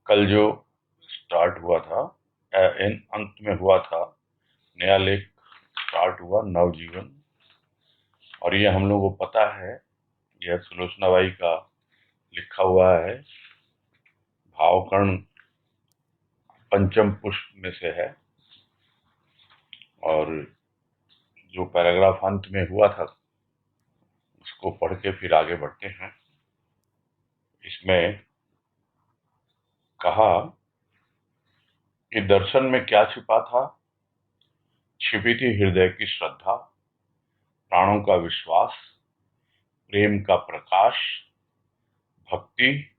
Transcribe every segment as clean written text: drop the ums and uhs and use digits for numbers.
कल जो स्टार्ट हुआ था, इन अंत में हुआ था, नया लेख स्टार्ट हुआ नवजीवन। और ये हम लोगों को पता है, यह सुलोचना बाई का लिखा हुआ है। भावकर्ण पंचम पुष्प में से है। और जो पैराग्राफ अंत में हुआ था उसको पढ़ के फिर आगे बढ़ते हैं। इसमें कहा कि दर्शन में क्या छिपा था। छिपी थी हृदय की श्रद्धा, प्राणों का विश्वास, प्रेम का प्रकाश, भक्ति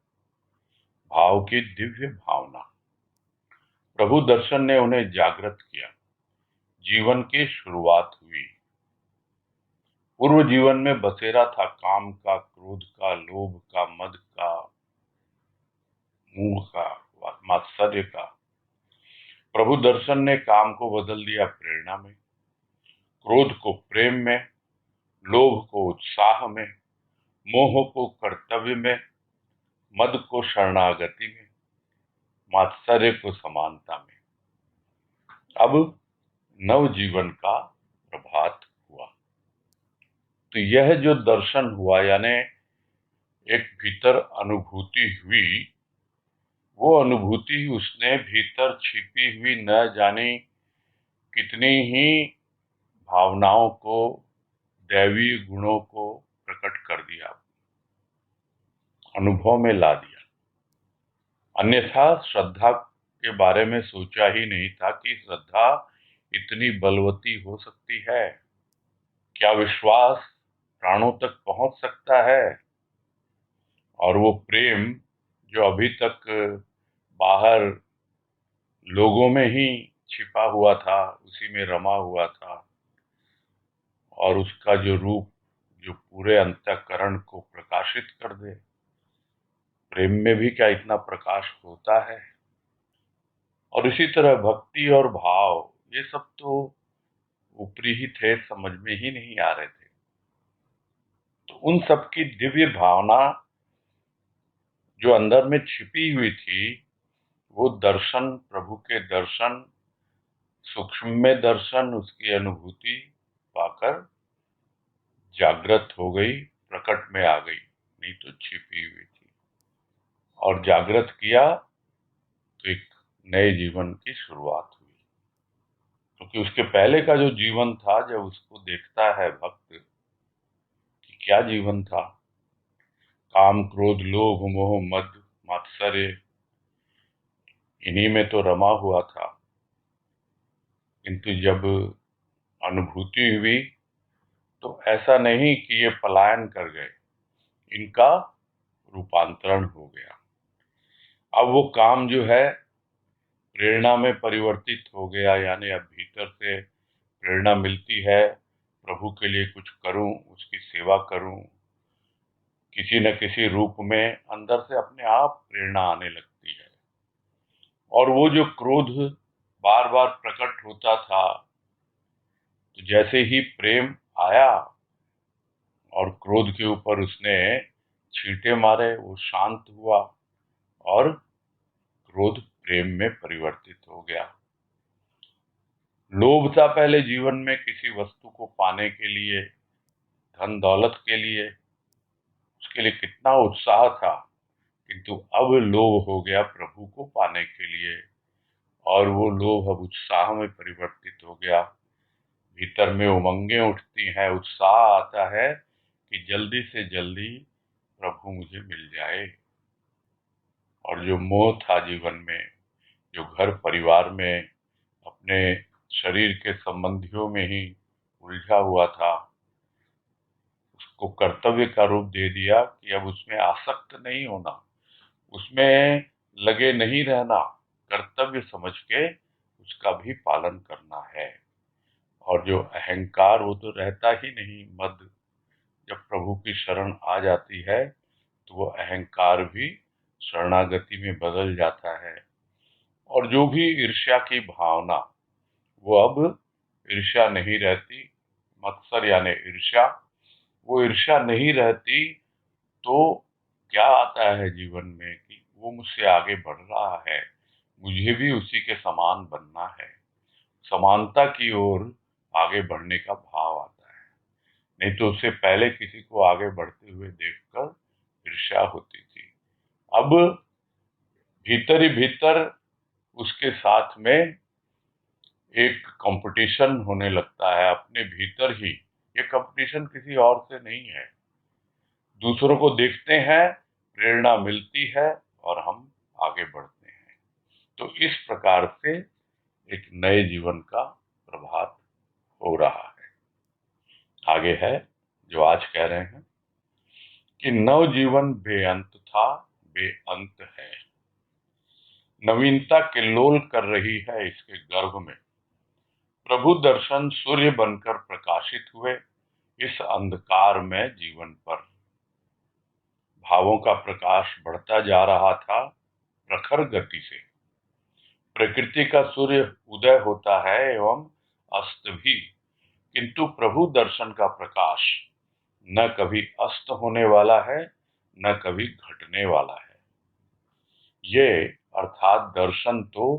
भाव की दिव्य भावना। प्रभु दर्शन ने उन्हें जागृत किया, जीवन की शुरुआत हुई। पूर्व जीवन में बसेरा था काम का, क्रोध का, लोभ का, मद का, मोह का, मात्सर्य का। प्रभु दर्शन ने काम को बदल दिया प्रेरणा में, क्रोध को प्रेम में, लोभ को उत्साह में, मोह को कर्तव्य में, मद को शरणागति में, मात्सर्य को समानता में। अब नव जीवन का प्रभात हुआ। तो यह जो दर्शन हुआ, यानी एक भीतर अनुभूति हुई, वो अनुभूति उसने भीतर छिपी हुई न जाने कितनी ही भावनाओं को, दैवीय गुणों को प्रकट कर दिया, अनुभव में ला दिया। अन्यथा श्रद्धा के बारे में सोचा ही नहीं था कि श्रद्धा इतनी बलवती हो सकती है। क्या विश्वास प्राणों तक पहुंच सकता है। और वो प्रेम जो अभी तक बाहर लोगों में ही छिपा हुआ था, उसी में रमा हुआ था, और उसका जो रूप जो पूरे अंतःकरण को प्रकाशित कर दे। प्रेम में भी क्या इतना प्रकाश होता है। और इसी तरह भक्ति और भाव, ये सब तो ऊपरी ही थे, समझ में ही नहीं आ रहे थे। तो उन सब की दिव्य भावना जो अंदर में छिपी हुई थी, वो दर्शन, प्रभु के दर्शन, सूक्ष्म में दर्शन, उसकी अनुभूति पाकर जागृत हो गई, प्रकट में आ गई, नहीं तो छिपी हुई थी। और जागृत किया तो एक नए जीवन की शुरुआत हुई। क्योंकि उसके पहले का जो जीवन था, जब उसको देखता है भक्त कि क्या जीवन था, काम क्रोध लोभ मोह मद मात्सर्य, इन्हीं में तो रमा हुआ था। किंतु जब अनुभूति हुई तो ऐसा नहीं कि ये पलायन कर गए, इनका रूपांतरण हो गया। अब वो काम जो है प्रेरणा में परिवर्तित हो गया, यानी अब भीतर से प्रेरणा मिलती है, प्रभु के लिए कुछ करूं, उसकी सेवा करूं, किसी न किसी रूप में अंदर से अपने आप प्रेरणा आने लगती है। और वो जो क्रोध बार बार प्रकट होता था, तो जैसे ही प्रेम आया और क्रोध के ऊपर उसने छींटे मारे, वो शांत हुआ और क्रोध प्रेम में परिवर्तित हो गया। लोभ था पहले जीवन में किसी वस्तु को पाने के लिए, धन दौलत के लिए, उसके लिए कितना उत्साह था। किंतु अब लोभ हो गया प्रभु को पाने के लिए, और वो लोभ अब उत्साह में परिवर्तित हो गया। भीतर में उमंगें उठती हैं, उत्साह आता है कि जल्दी से जल्दी प्रभु मुझे मिल जाए। और जो मोह था जीवन में, जो घर परिवार में अपने शरीर के संबंधियों में ही उलझा हुआ था, उसको कर्तव्य का रूप दे दिया कि अब उसमें आसक्त नहीं होना, उसमें लगे नहीं रहना, कर्तव्य समझ के उसका भी पालन करना है। और जो अहंकार, वो तो रहता ही नहीं। मद जब प्रभु की शरण आ जाती है तो वो अहंकार भी शरणागति में बदल जाता है। और जो भी ईर्ष्या की भावना, वो अब ईर्ष्या नहीं रहती। मत्सर यानी ईर्ष्या, वो ईर्ष्या नहीं रहती। तो क्या आता है जीवन में कि वो मुझसे आगे बढ़ रहा है, मुझे भी उसी के समान बनना है। समानता की ओर आगे बढ़ने का भाव आता है। नहीं तो उससे पहले किसी को आगे बढ़ते हुए देखकर ईर्ष्या होती थी। अब भीतर ही भीतर उसके साथ में एक कंपटीशन होने लगता है अपने भीतर ही। ये कंपटीशन किसी और से नहीं है। दूसरों को देखते हैं, प्रेरणा मिलती है और हम आगे बढ़ते हैं। तो इस प्रकार से एक नए जीवन का प्रभात हो रहा है। आगे है जो आज कह रहे हैं कि नव जीवन बेअंत था, बेअंत है। नवीनता किल्लोल कर रही है इसके गर्भ में। प्रभु दर्शन सूर्य बनकर प्रकाशित हुए इस अंधकार में जीवन पर। भावों का प्रकाश बढ़ता जा रहा था प्रखर गति से। प्रकृति का सूर्य उदय होता है एवं अस्त भी, किंतु प्रभु दर्शन का प्रकाश न कभी अस्त होने वाला है, न कभी घटने वाला है। ये अर्थात दर्शन तो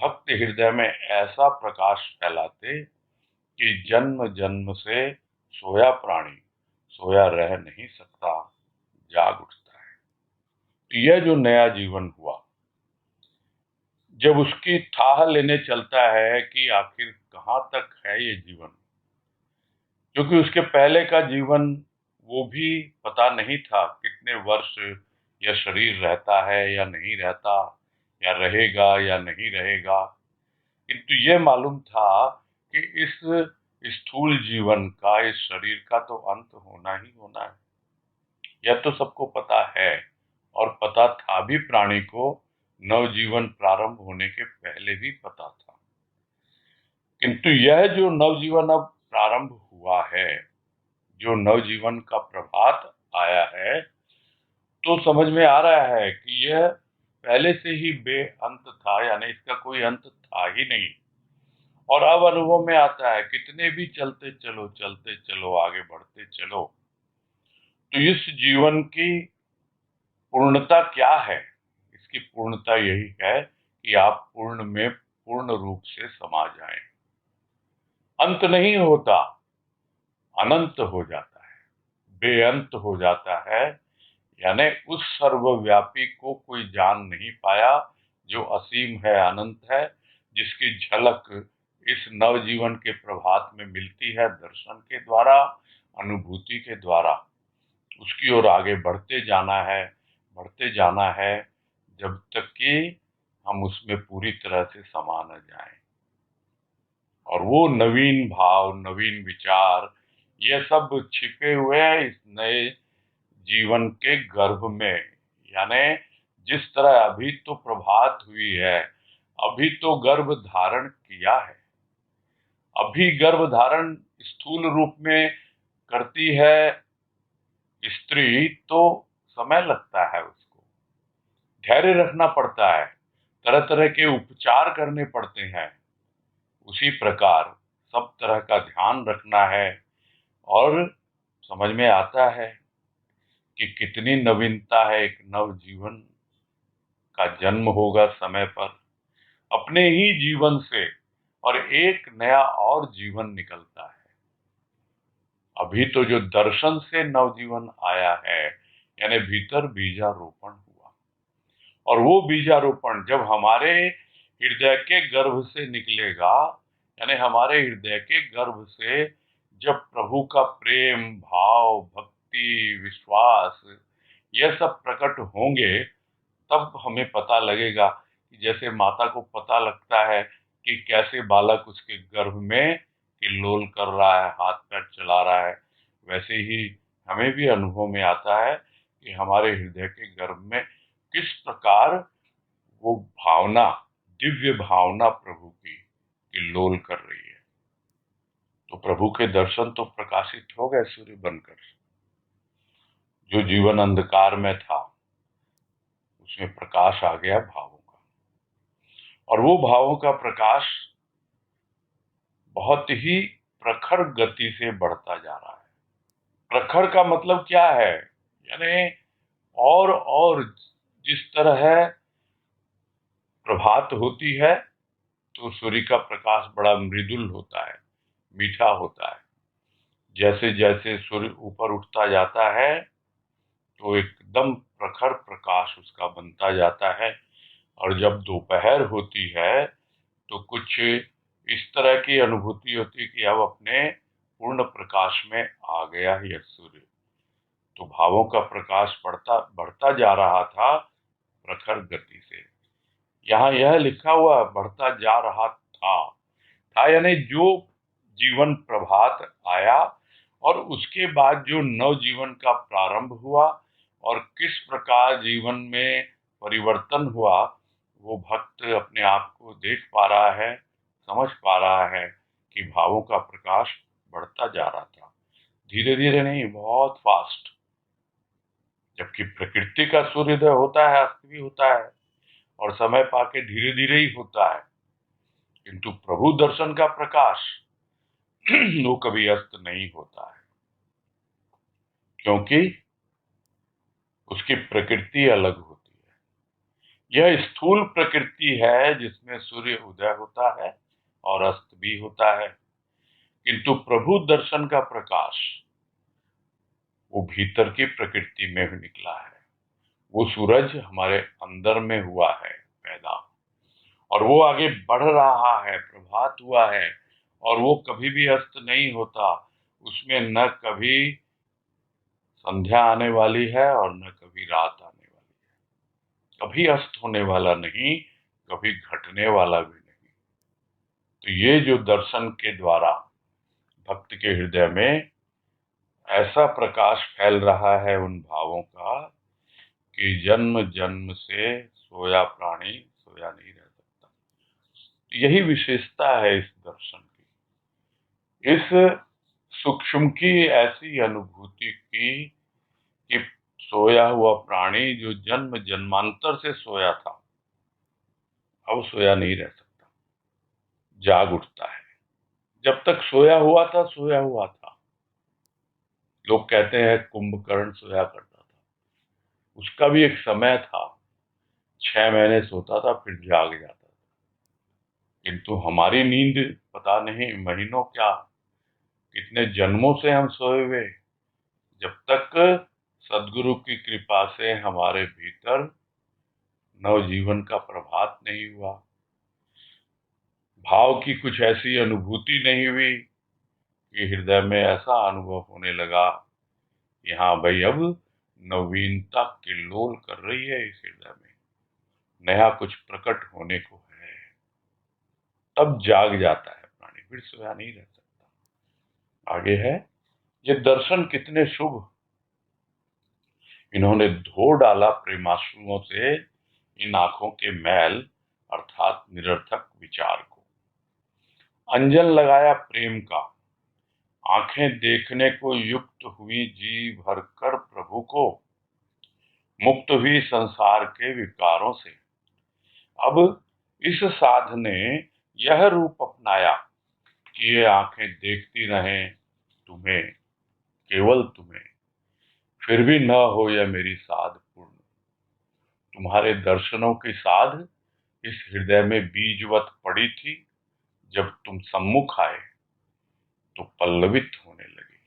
भक्त हृदय में ऐसा प्रकाश फैलाते कि जन्म जन्म से सोया प्राणी सोया रह नहीं सकता, जाग उठता है। तो यह जो नया जीवन हुआ, जब उसकी थाह लेने चलता है कि आखिर कहाँ तक है ये जीवन, क्योंकि उसके पहले का जीवन वो भी पता नहीं था कितने वर्ष यह शरीर रहता है या नहीं रहता, या रहेगा या नहीं रहेगा। किंतु ये मालूम था कि इस स्थूल जीवन का, इस शरीर का तो अंत होना ही होना है। यह तो सबको पता है, और पता था भी प्राणी को नवजीवन प्रारंभ होने के पहले भी पता था। किंतु यह जो नवजीवन अब प्रारंभ हुआ है, जो नवजीवन का प्रभात आया है, तो समझ में आ रहा है कि यह पहले से ही बेअंत था, यानी इसका कोई अंत था ही नहीं। और अब अनुभव में आता है कितने भी चलते चलो आगे बढ़ते चलो, तो इस जीवन की पूर्णता क्या है? इसकी पूर्णता यही है कि आप पूर्ण में पूर्ण रूप से समा जाएं। अंत नहीं होता, अनंत हो जाता है, बेअंत हो जाता है। यानी उस सर्वव्यापी को कोई जान नहीं पाया जो असीम है, अनंत है, जिसकी झलक इस नवजीवन के प्रभात में मिलती है दर्शन के द्वारा, अनुभूति के द्वारा। उसकी ओर आगे बढ़ते जाना है, बढ़ते जाना है, जब तक कि हम उसमें पूरी तरह से समा न जाएं। और वो नवीन भाव, नवीन विचार, ये सब छिपे हुए हैं इस नए जीवन के गर्भ में। यानी जिस तरह अभी तो प्रभात हुई है, अभी तो गर्भ धारण किया है। अभी गर्भ धारण स्थूल रूप में करती है स्त्री, तो समय लगता है, उसको धैर्य रखना पड़ता है, तरह तरह के उपचार करने पड़ते हैं। उसी प्रकार सब तरह का ध्यान रखना है। और समझ में आता है कि कितनी नवीनता है, एक नव जीवन का जन्म होगा समय पर अपने ही जीवन से, और एक नया और जीवन निकलता है। अभी तो जो दर्शन से नवजीवन आया है, यानी भीतर बीजारोपण हुआ, और वो बीजारोपण जब हमारे हृदय के गर्भ से निकलेगा, यानी हमारे हृदय के गर्भ से जब प्रभु का प्रेम, भाव, भक्ति, विश्वास, यह सब प्रकट होंगे, तब हमें पता लगेगा कि जैसे माता को पता लगता है कि कैसे बालक उसके गर्भ में किल्लोल कर रहा है, हाथ पैर चला रहा है, वैसे ही हमें भी अनुभव में आता है कि हमारे हृदय के गर्भ में किस प्रकार वो भावना, दिव्य भावना प्रभु की किल्लोल कर रही है। तो प्रभु के दर्शन तो प्रकाशित हो गए सूर्य बनकर। जो जीवन अंधकार में था उसमें प्रकाश आ गया भावों का, और वो भावों का प्रकाश बहुत ही प्रखर गति से बढ़ता जा रहा है। प्रखर का मतलब क्या है? यानी और जिस तरह प्रभात होती है तो सूर्य का प्रकाश बड़ा मृदुल होता है, मीठा होता है। जैसे जैसे सूर्य ऊपर उठता जाता है तो एकदम प्रखर प्रकाश उसका बनता जाता है, और जब दोपहर होती है तो कुछ इस तरह की अनुभूति होती है कि अब अपने पूर्ण प्रकाश में आ गया है यह सूर्य। तो भावों का प्रकाश बढ़ता बढ़ता जा रहा था प्रखर गति से। यहाँ यह लिखा हुआ बढ़ता जा रहा था यानी जो जीवन प्रभात आया और उसके बाद जो नव जीवन का प्रारंभ हुआ और किस प्रकार जीवन में परिवर्तन हुआ, वो भक्त अपने आप को देख पा रहा है, समझ पा रहा है कि भावों का प्रकाश बढ़ता जा रहा था, धीरे धीरे नहीं, बहुत फास्ट। जबकि प्रकृति का सूर्योदय होता है, अस्त भी होता है और समय पाके धीरे धीरे ही होता है, किंतु प्रभु दर्शन का प्रकाश वो कभी अस्त नहीं होता है, क्योंकि उसकी प्रकृति अलग होती है। यह स्थूल प्रकृति है जिसमें सूर्य उदय होता है और अस्त भी होता है, किंतु प्रभु दर्शन का प्रकाश वो भीतर की प्रकृति में भी निकला है। वो सूरज हमारे अंदर में हुआ है पैदा, और वो आगे बढ़ रहा है, प्रभात हुआ है, और वो कभी भी अस्त नहीं होता। उसमें न कभी संध्या आने वाली है और न कभी रात आने वाली है, कभी अस्त होने वाला नहीं, कभी घटने वाला भी नहीं। तो ये जो दर्शन के द्वारा भक्त के हृदय में ऐसा प्रकाश फैल रहा है उन भावों का कि जन्म जन्म से सोया प्राणी सोया नहीं रह सकता। यही विशेषता है इस दर्शन की, इस सूक्ष्म की ऐसी अनुभूति की कि सोया हुआ प्राणी जो जन्म जन्मांतर से सोया था, अब सोया नहीं रह सकता, जाग उठता है। जब तक सोया हुआ था, सोया हुआ था। लोग कहते हैं कुंभकर्ण सोया करता था, उसका भी एक समय था, 6 महीने सोता था फिर जाग जाता था। किंतु हमारी नींद पता नहीं महीनों क्या, कितने जन्मों से हम सोए हुए, जब तक सदगुरु की कृपा से हमारे भीतर नवजीवन का प्रभात नहीं हुआ, भाव की कुछ ऐसी अनुभूति नहीं हुई कि हृदय में ऐसा अनुभव होने लगा कि हाँ भाई, अब नवीनता किल्लोल कर रही है इस हृदय में, नया कुछ प्रकट होने को है, तब जाग जाता है प्राणी, फिर सोया नहीं रह सकता। आगे है, ये दर्शन कितने शुभ, इन्होंने धो डाला प्रेमाश्रुओं से इन आंखों के मैल अर्थात निरर्थक विचार को। अंजन लगाया प्रेम का, आंखें देखने को युक्त हुई जी भरकर प्रभु को, मुक्त हुई संसार के विकारों से। अब इस साध ने यह रूप अपनाया कि ये आंखें देखती रहें तुम्हें, केवल तुम्हें, फिर भी न हो यह मेरी साध पूर्ण। तुम्हारे दर्शनों की साध इस हृदय में बीजवत पड़ी थी, जब तुम सम्मुख आए तो पल्लवित होने लगी।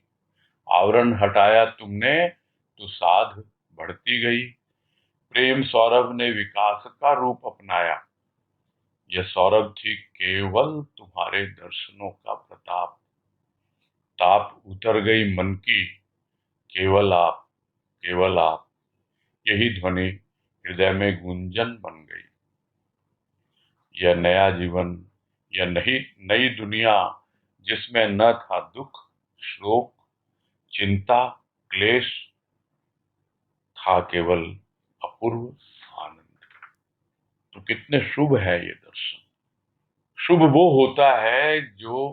आवरण हटाया तुमने तो साध बढ़ती गई। प्रेम सौरभ ने विकास का रूप अपनाया, यह सौरभ थी केवल तुम्हारे दर्शनों का प्रताप। ताप उतर गई मन की, केवल आप, केवल आप, यही ध्वनि हृदय में गुंजन बन गई। यह नया जीवन, यह नई दुनिया जिसमें न था दुख, शोक, चिंता, क्लेश, था केवल अपूर्व आनंद। तो कितने शुभ है ये दर्शन। शुभ वो होता है जो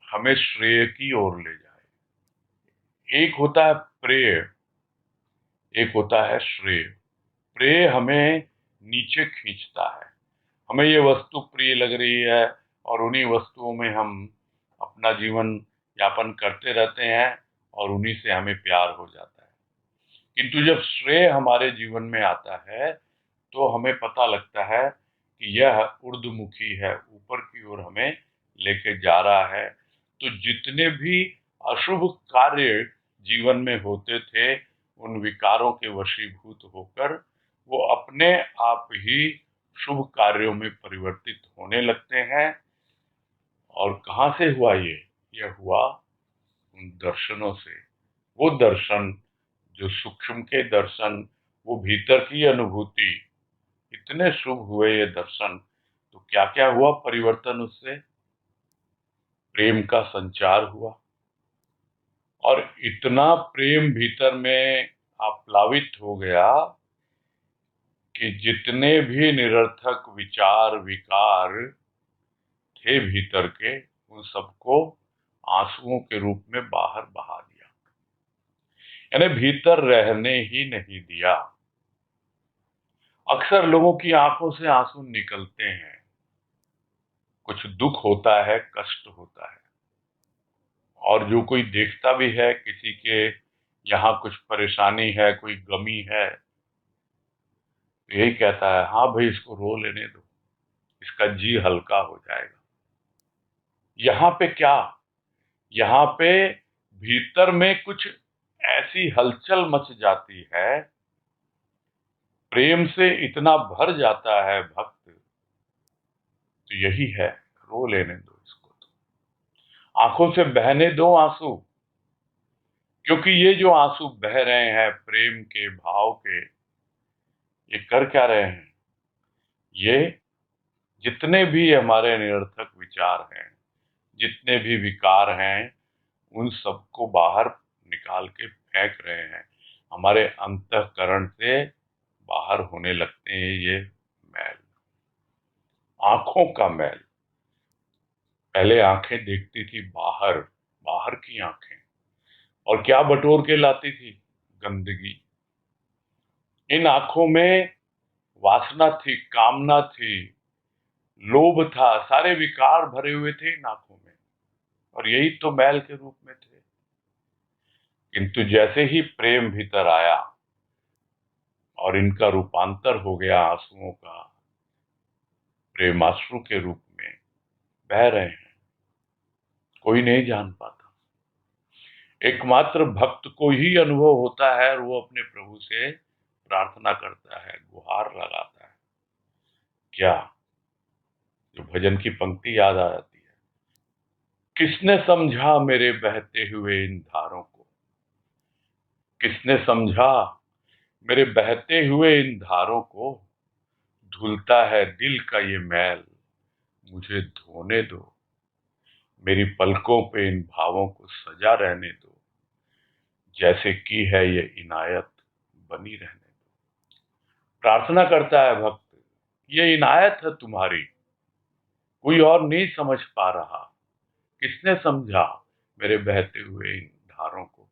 हमें श्रेय की ओर ले जाए। एक होता है प्रेय, एक होता है श्रेय। प्रेय हमें नीचे खींचता है, हमें ये वस्तु प्रिय लग रही है और उन्हीं वस्तुओं में हम अपना जीवन यापन करते रहते हैं और उन्हीं से हमें प्यार हो जाता है। किंतु जब श्रेय हमारे जीवन में आता है तो हमें पता लगता है कि यह ऊर्ध्वमुखी है, ऊपर की ओर हमें लेके जा रहा है। तो जितने भी अशुभ कार्य जीवन में होते थे, उन विकारों के वशीभूत होकर वो अपने आप ही शुभ कार्यों में परिवर्तित होने लगते हैं। और कहाँ से हुआ यह हुआ उन दर्शनों से। वो दर्शन जो सूक्ष्म के दर्शन, वो भीतर की अनुभूति, इतने शुभ हुए ये दर्शन। तो क्या क्या हुआ परिवर्तन उससे? प्रेम का संचार हुआ, और इतना प्रेम भीतर में आप्लावित हो गया कि जितने भी निरर्थक विचार विकार थे भीतर के, उन सबको आंसुओं के रूप में बाहर बहा दिया, यानी भीतर रहने ही नहीं दिया। अक्सर लोगों की आंखों से आंसू निकलते हैं, कुछ दुख होता है, कष्ट होता है, और जो कोई देखता भी है किसी के यहाँ कुछ परेशानी है, कोई गमी है, तो यही कहता है, हाँ भाई इसको रो लेने दो, इसका जी हल्का हो जाएगा। यहाँ पे क्या, यहाँ पे भीतर में कुछ ऐसी हलचल मच जाती है, प्रेम से इतना भर जाता है भक्त, तो यही है, रो लेने दो इसको, तो आंखों से बहने दो आंसू। क्योंकि ये जो आंसू बह रहे हैं प्रेम के भाव के, ये कर क्या रहे हैं? ये जितने भी हमारे निरर्थक विचार हैं, जितने भी विकार हैं, उन सबको बाहर निकाल के फेंक रहे हैं। हमारे अंतःकरण से बाहर होने लगते हैं ये मैल, आंखों का मैल। पहले आंखें देखती थी बाहर, बाहर की आंखें, और क्या बटोर के लाती थी? गंदगी। इन आंखों में वासना थी, कामना थी, लोभ था, सारे विकार भरे हुए थे इन आंखों में, और यही तो मैल के रूप में थे। किंतु जैसे ही प्रेम भीतर आया और इनका रूपांतर हो गया आंसुओं का, प्रेमाश्रु के रूप में बह रहे हैं, कोई नहीं जान पाता। एकमात्र भक्त को ही अनुभव होता है, और वो अपने प्रभु से प्रार्थना करता है, गुहार लगाता है। क्या, जो भजन की पंक्ति याद आ जाती है, किसने समझा मेरे बहते हुए इन धारों को, किसने समझा मेरे बहते हुए इन धारों को, धुलता है दिल का ये मैल, मुझे धोने दो, मेरी पलकों पे इन भावों को सजा रहने दो, जैसे की है ये इनायत बनी रहने दो। प्रार्थना करता है भक्त, ये इनायत है तुम्हारी, कोई और नहीं समझ पा रहा। किसने समझा मेरे बहते हुए इन धारों को,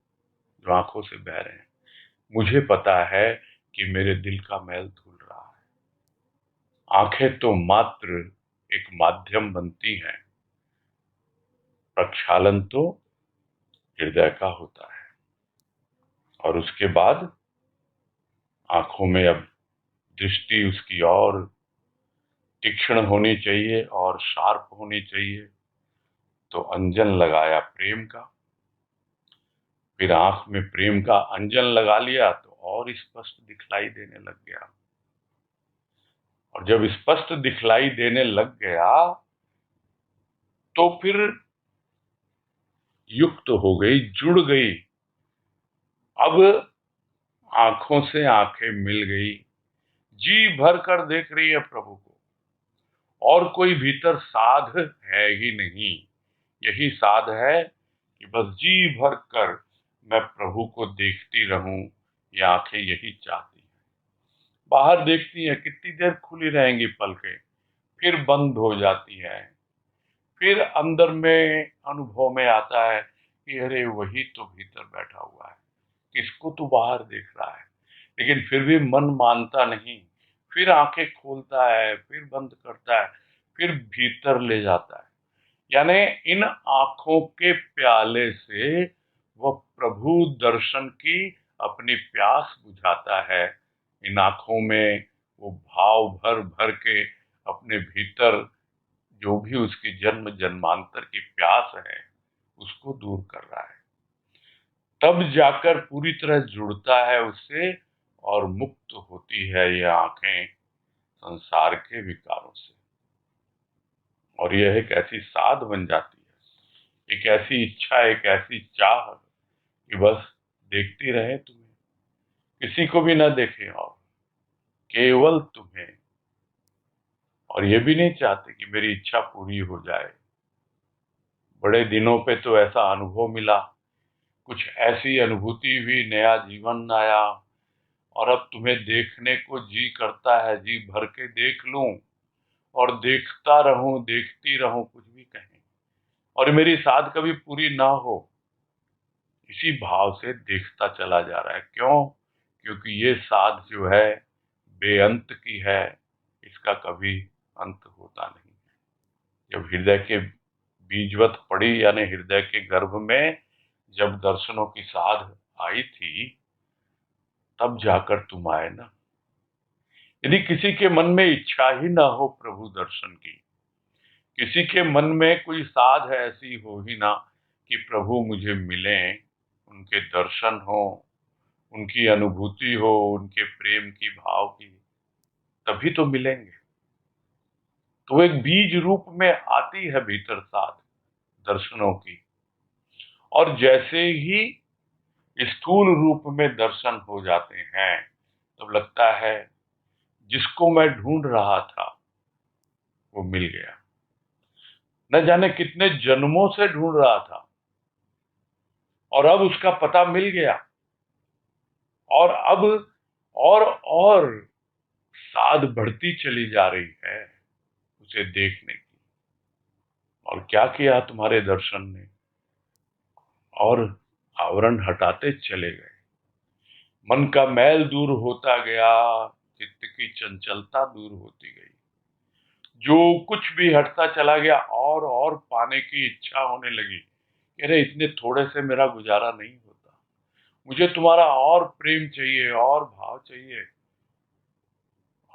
जो आंखों से बह रहे हैं? मुझे पता है कि मेरे दिल का मैल धुल रहा है। आंखें तो मात्र एक माध्यम बनती हैं, प्रक्षालन तो हृदय का होता है। और उसके बाद आंखों में अब दृष्टि उसकी और तीक्ष्ण होनी चाहिए और शार्प होनी चाहिए। तो अंजन लगाया प्रेम का, फिर आंख में प्रेम का अंजन लगा लिया तो और स्पष्ट दिखलाई देने लग गया। और जब स्पष्ट दिखलाई देने लग गया तो फिर युक्त हो गई, जुड़ गई। अब आंखों से आंखें मिल गई, जी भर कर देख रही है प्रभु को, और कोई भीतर साध है ही नहीं। यही साध है कि बस जी भर कर मैं प्रभु को देखती रहूं, ये आंखें यही चाहती हैं। बाहर देखती हैं, कितनी देर खुली रहेंगी पलकें, फिर बंद हो जाती हैं। फिर अंदर में अनुभव में आता है कि अरे वही तो भीतर बैठा हुआ है, किसको तो बाहर देख रहा है। लेकिन फिर भी मन मानता नहीं, फिर आंखें खोलता है, फिर बंद करता है, फिर भीतर ले जाता है। यानी इन आंखों के प्याले से वह प्रभु दर्शन की अपनी प्यास बुझाता है। इन आंखों में वो भाव भर भर के अपने भीतर जो भी उसकी जन्म जन्मांतर की प्यास है उसको दूर कर रहा है। तब जाकर पूरी तरह जुड़ता है उससे और मुक्त होती है ये आंखें संसार के विकारों से। और यह एक ऐसी साध बन जाती है, एक ऐसी इच्छा, एक ऐसी चाह कि बस देखती रहे तुम्हें, किसी को भी ना देखे और केवल तुम्हें। और ये भी नहीं चाहते कि मेरी इच्छा पूरी हो जाए। बड़े दिनों पे तो ऐसा अनुभव मिला, कुछ ऐसी अनुभूति हुई, नया जीवन आया और अब तुम्हें देखने को जी करता है, जी भर के देख लूं और देखता रहूं, देखती रहूं, कुछ भी कहें और मेरी साध कभी पूरी ना हो, इसी भाव से देखता चला जा रहा है। क्यों? क्योंकि ये साध जो है बेअंत की है, इसका कभी अंत होता नहीं। जब हृदय के बीजवत पड़ी, यानी हृदय के गर्भ में जब दर्शनों की साध आई थी, तब जाकर तुम आए ना। यदि किसी के मन में इच्छा ही ना हो प्रभु दर्शन की, किसी के मन में कोई साध ऐसी हो ही ना कि प्रभु मुझे मिले, उनके दर्शन हो, उनकी अनुभूति हो, उनके प्रेम की भाव की, तभी तो मिलेंगे। तो एक बीज रूप में आती है भीतर साध दर्शनों की, और जैसे ही स्थूल रूप में दर्शन हो जाते हैं तब लगता है जिसको मैं ढूंढ रहा था वो मिल गया। न जाने कितने जन्मों से ढूंढ रहा था और अब उसका पता मिल गया। और अब और साध बढ़ती चली जा रही है उसे देखने की। और क्या किया तुम्हारे दर्शन ने? और आवरण हटाते चले गए, मन का मैल दूर होता गया, चित्त की चंचलता दूर होती गई, जो कुछ भी हटता चला गया और पाने की इच्छा होने लगी। अरे इतने थोड़े से मेरा गुजारा नहीं होता, मुझे तुम्हारा और प्रेम चाहिए, और भाव चाहिए।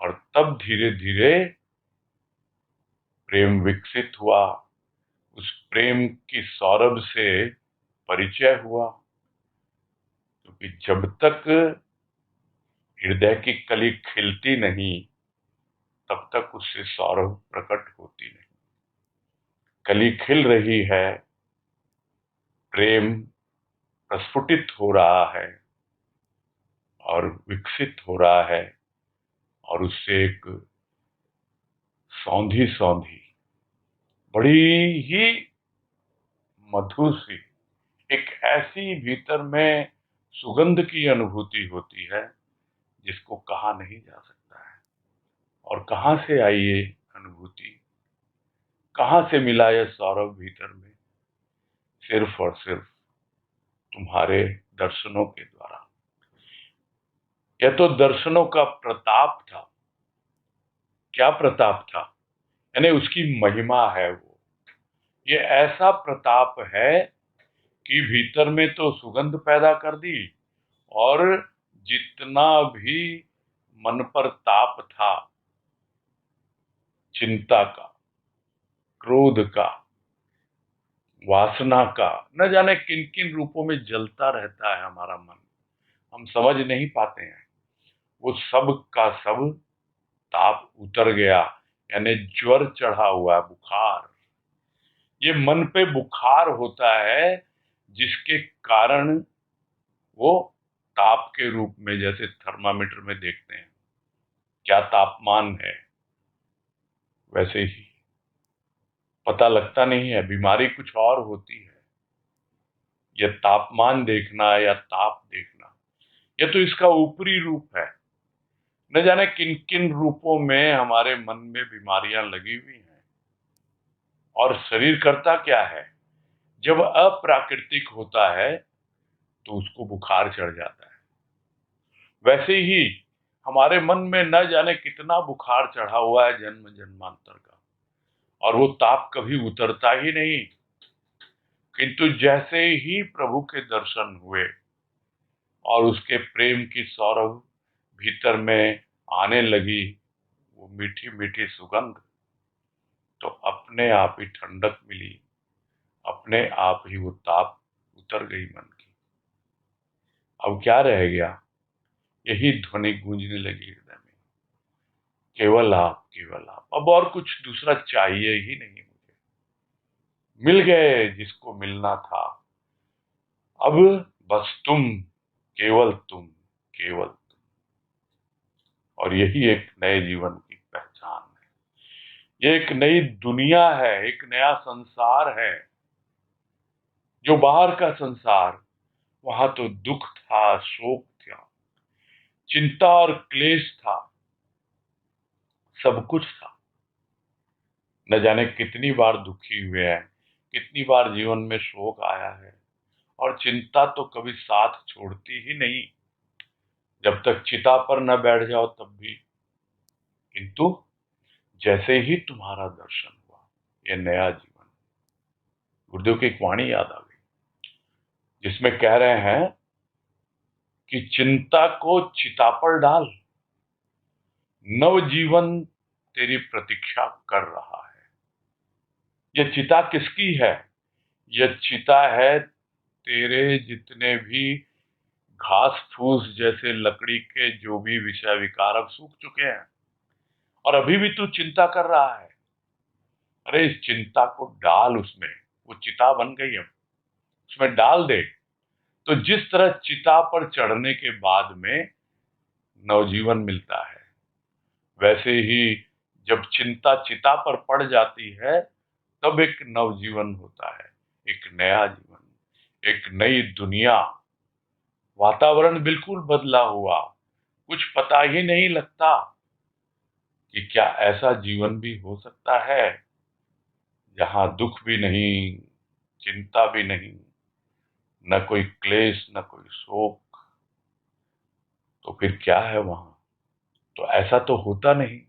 और तब धीरे धीरे प्रेम विकसित हुआ, उस प्रेम की सौरभ से परिचय हुआ। क्योंकि जब तक हृदय की कली खिलती नहीं तब तक उससे सौरभ प्रकट होती नहीं। कली खिल रही है, प्रेम प्रस्फुटित हो रहा है और विकसित हो रहा है, और उससे एक सौंधी सौंधी बड़ी ही मधुर सी एक ऐसी भीतर में सुगंध की अनुभूति होती है जिसको कहा नहीं जा सकता है। और कहां से आई ये अनुभूति, कहां से मिला यह सौरभ भीतर में? सिर्फ और सिर्फ तुम्हारे दर्शनों के द्वारा। यह तो दर्शनों का प्रताप था। क्या प्रताप था? यानी उसकी महिमा है वो। ये ऐसा प्रताप है कि भीतर में तो सुगंध पैदा कर दी, और जितना भी मन पर ताप था, चिंता का, क्रोध का, वासना का, न जाने किन किन रूपों में जलता रहता है हमारा मन, हम समझ नहीं पाते हैं। वो सब का सब ताप उतर गया, यानी ज्वर चढ़ा हुआ, बुखार। ये मन पे बुखार होता है जिसके कारण वो ताप के रूप में, जैसे थर्मामीटर में देखते हैं क्या तापमान है, वैसे ही पता लगता नहीं है, बीमारी कुछ और होती है। यह तापमान देखना या ताप देखना, यह तो इसका ऊपरी रूप है। न जाने किन किन रूपों में हमारे मन में बीमारियां लगी हुई हैं। और शरीर करता क्या है, जब अप्राकृतिक होता है तो उसको बुखार चढ़ जाता है। वैसे ही हमारे मन में न जाने कितना बुखार चढ़ा हुआ है जन्म जन्मांतर का, और वो ताप कभी उतरता ही नहीं। किंतु जैसे ही प्रभु के दर्शन हुए, और उसके प्रेम की सौरभ भीतर में आने लगी, वो मीठी मीठी सुगंध, तो अपने आप ही ठंडक मिली, अपने आप ही वो ताप उतर गई मन की। अब क्या रह गया? यही ध्वनि गूंजने लगी हृदय में, केवल आप, केवल आप। अब और कुछ दूसरा चाहिए ही नहीं मुझे। मिल गए जिसको मिलना था, अब बस तुम, केवल तुम, केवल तुम। और यही एक नए जीवन की पहचान है। ये एक नई दुनिया है, एक नया संसार है। जो बाहर का संसार, वहां तो दुख था, शोक था, चिंता और क्लेश था, सब कुछ था। न जाने कितनी बार दुखी हुए हैं, कितनी बार जीवन में शोक आया है, और चिंता तो कभी साथ छोड़ती ही नहीं, जब तक चिता पर न बैठ जाओ तब भी। किंतु जैसे ही तुम्हारा दर्शन हुआ, ये नया जीवन, गुरुदेव की एक वाणी याद आ गई, जिसमें कह रहे हैं कि चिंता को चिता पर डाल, नव जीवन तेरी प्रतीक्षा कर रहा है। यह चिता किसकी है? यह चिता है तेरे जितने भी घास फूस जैसे लकड़ी के जो भी विषय विकार अब सूख चुके हैं, और अभी भी तू चिंता कर रहा है। अरे इस चिंता को डाल उसमें, वो चिता बन गई, अब उसमें डाल दे। तो जिस तरह चिता पर चढ़ने के बाद में नवजीवन मिलता है, वैसे ही जब चिंता चिता पर पड़ जाती है, तब एक नवजीवन होता है, एक नया जीवन, एक नई दुनिया। वातावरण बिल्कुल बदला हुआ, कुछ पता ही नहीं लगता कि क्या ऐसा जीवन भी हो सकता है, जहां दुख भी नहीं, चिंता भी नहीं, न कोई क्लेश, न कोई शोक। तो फिर क्या है वहां? तो ऐसा तो होता नहीं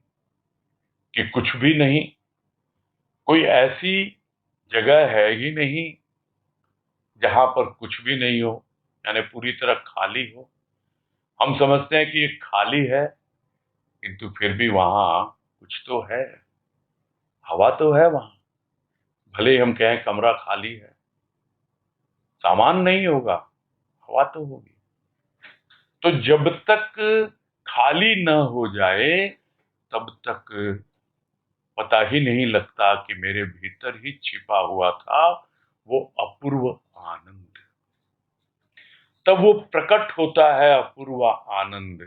कि कुछ भी नहीं, कोई ऐसी जगह है ही नहीं जहां पर कुछ भी नहीं हो, यानी पूरी तरह खाली हो। हम समझते हैं कि ये खाली है, किंतु फिर भी वहां कुछ तो है, हवा तो है वहां। भले ही हम कहें कमरा खाली है, सामान नहीं होगा, हवा तो होगी। तो जब तक खाली न हो जाए, तब तक पता ही नहीं लगता कि मेरे भीतर ही छिपा हुआ था वो अपूर्व आनंद। तब वो प्रकट होता है, अपूर्व आनंद।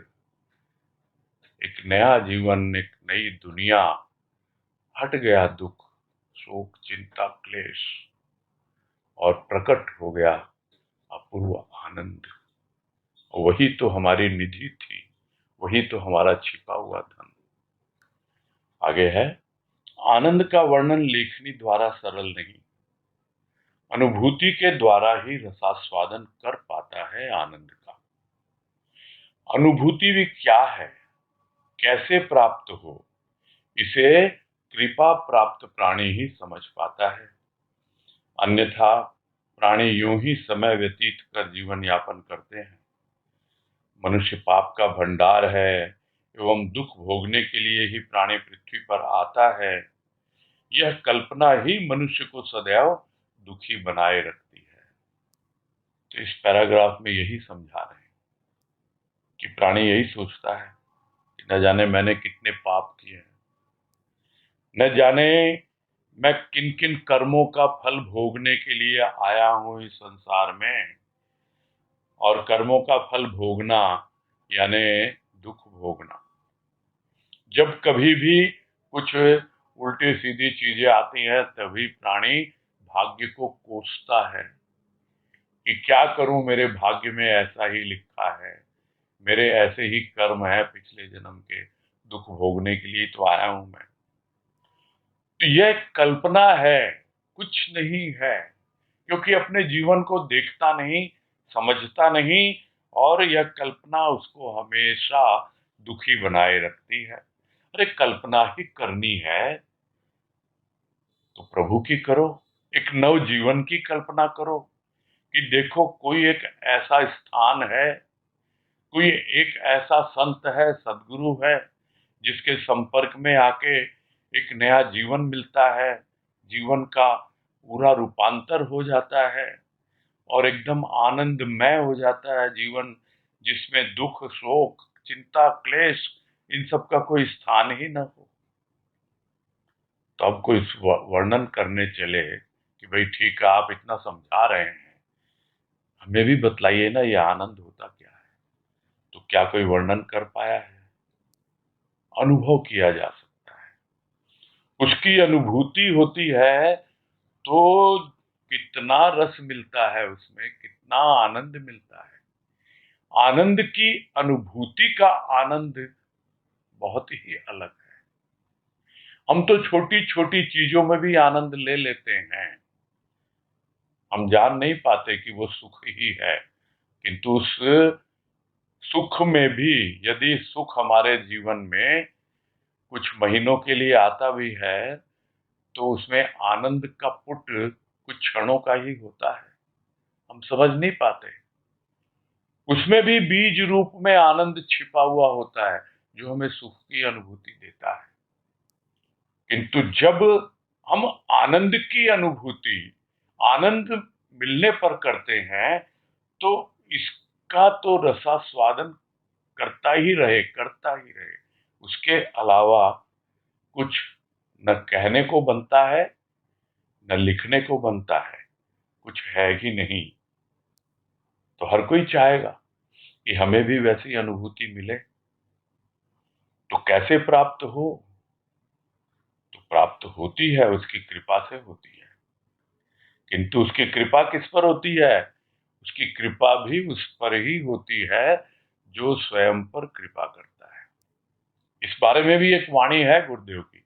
एक नया जीवन, एक नई दुनिया, हट गया दुख, शोक, चिंता, क्लेश, और प्रकट हो गया अपूर्व आनंद। वही तो हमारी निधि थी, वही तो हमारा छिपा हुआ धन। आगे है, आनंद का वर्णन लेखनी द्वारा सरल नहीं, अनुभूति के द्वारा ही रसास्वादन कर पाता है आनंद का। अनुभूति भी क्या है, कैसे प्राप्त हो, इसे कृपा प्राप्त प्राणी ही समझ पाता है। अन्यथा प्राणी यूं ही समय व्यतीत कर जीवन यापन करते हैं। मनुष्य पाप का भंडार है, एवं दुख भोगने के लिए ही प्राणी पृथ्वी पर आता है। यह कल्पना ही मनुष्य को सदैव दुखी बनाए रखती है। तो इस पैराग्राफ में यही समझा रहे हैं कि प्राणी यही सोचता है कि न जाने मैंने कितने पाप किए हैं, न जाने मैं किन किन कर्मों का फल भोगने के लिए आया हूं इस संसार में। और कर्मों का फल भोगना यानी दुख भोगना। जब कभी भी कुछ उल्टी सीधी चीजें आती हैं, तभी प्राणी भाग्य को कोसता है कि क्या करूं, मेरे भाग्य में ऐसा ही लिखा है, मेरे ऐसे ही कर्म है पिछले जन्म के, दुख भोगने के लिए तो आया हूं मैं। तो यह कल्पना है, कुछ नहीं है, क्योंकि अपने जीवन को देखता नहीं, समझता नहीं, और यह कल्पना उसको हमेशा दुखी बनाए रखती है। अरे कल्पना ही करनी है तो प्रभु की करो, एक नव जीवन की कल्पना करो कि देखो कोई एक ऐसा स्थान है कोई एक ऐसा संत है, सदगुरु है, जिसके संपर्क में आके एक नया जीवन मिलता है, जीवन का पूरा रूपांतर हो जाता है और एकदम आनंदमय हो जाता है जीवन, जिसमें दुख, शोक, चिंता, क्लेश इन सब का कोई स्थान ही न हो। तो अब कोई वर्णन करने चले कि भाई ठीक है, आप इतना समझा रहे हैं, हमें भी बतलाइए ना, ये आनंद होता क्या है। तो क्या कोई वर्णन कर पाया है? अनुभव किया जा सकता है, उसकी अनुभूति होती है, तो कितना रस मिलता है उसमें, कितना आनंद मिलता है। आनंद की अनुभूति का आनंद बहुत ही अलग है। हम तो छोटी छोटी चीजों में भी आनंद ले लेते हैं, हम जान नहीं पाते कि वो सुख ही है, किंतु उस सुख में भी, यदि सुख हमारे जीवन में कुछ महीनों के लिए आता भी है, तो उसमें आनंद का पुट कुछ क्षणों का ही होता है, हम समझ नहीं पाते। उसमें भी बीज रूप में आनंद छिपा हुआ होता है, जो हमें सुख की अनुभूति देता है। किंतु जब हम आनंद की अनुभूति आनंद मिलने पर करते हैं, तो इसका तो रसास्वादन करता ही रहे, उसके अलावा कुछ न कहने को बनता है, न लिखने को बनता है, कुछ है ही नहीं। तो हर कोई चाहेगा कि हमें भी वैसी अनुभूति मिले। तो कैसे प्राप्त हो? तो प्राप्त होती है, उसकी कृपा से होती है। किंतु उसकी कृपा किस पर होती है? उसकी कृपा भी उस पर ही होती है जो स्वयं पर कृपा करता है। इस बारे में भी एक वाणी है गुरुदेव की।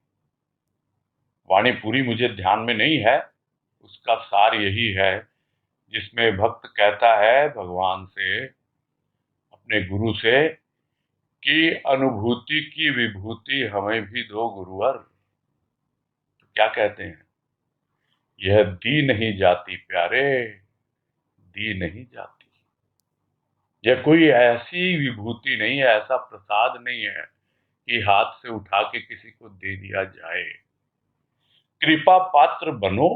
वाणी पूरी मुझे ध्यान में नहीं है, उसका सार यही है, जिसमें भक्त कहता है भगवान से, अपने गुरु से, कि अनुभूति की विभूति हमें भी दो गुरुवर। तो क्या कहते हैं? यह दी नहीं जाती प्यारे, दी नहीं जाती। यह कोई ऐसी विभूति नहीं है, ऐसा प्रसाद नहीं है कि हाथ से उठा के किसी को दे दिया जाए। कृपा पात्र बनो,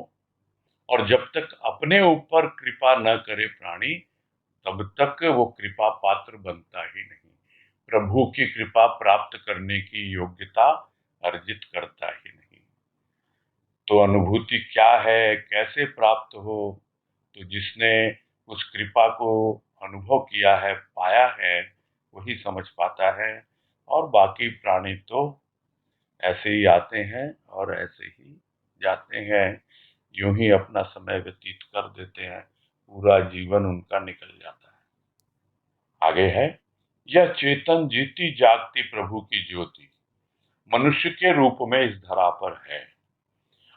और जब तक अपने ऊपर कृपा न करे प्राणी, तब तक वो कृपा पात्र बनता ही नहीं, प्रभु की कृपा प्राप्त करने की योग्यता अर्जित करता ही नहीं। तो अनुभूति क्या है, कैसे प्राप्त हो? तो जिसने उस कृपा को अनुभव किया है, पाया है, वही समझ पाता है। और बाकी प्राणी तो ऐसे ही आते हैं और ऐसे ही जाते हैं, यूं ही अपना समय व्यतीत कर देते हैं, पूरा जीवन उनका निकल जाता है। आगे है, यह चेतन जीती जागती प्रभु की ज्योति मनुष्य के रूप में इस धरा पर है।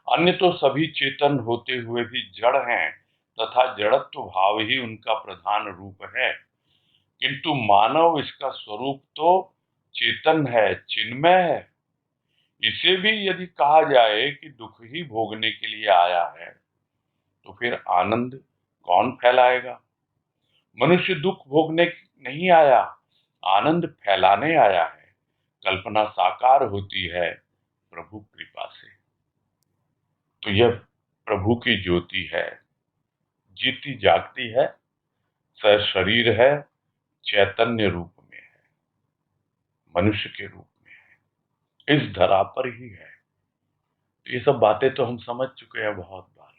अन्य तो सभी चेतन होते हुए भी जड़ हैं, तथा जड़त्व भाव ही उनका प्रधान रूप है। किंतु मानव इसका स्वरूप तो चेतन है, चिन्मय है। इसे भी यदि कहा जाए कि दुख ही भोगने के लिए आया है, तो फिर आनंद कौन फैलाएगा? मनुष्य दुख भोगने नहीं आया, आनंद फैलाने आया है। कल्पना साकार होती है प्रभु कृपा से। तो यह प्रभु की ज्योति है, जीती जागती है, शरीर है, चैतन्य रूप में है, मनुष्य के रूप में है, इस धरा पर ही है। तो ये सब बातें तो हम समझ चुके हैं बहुत बार,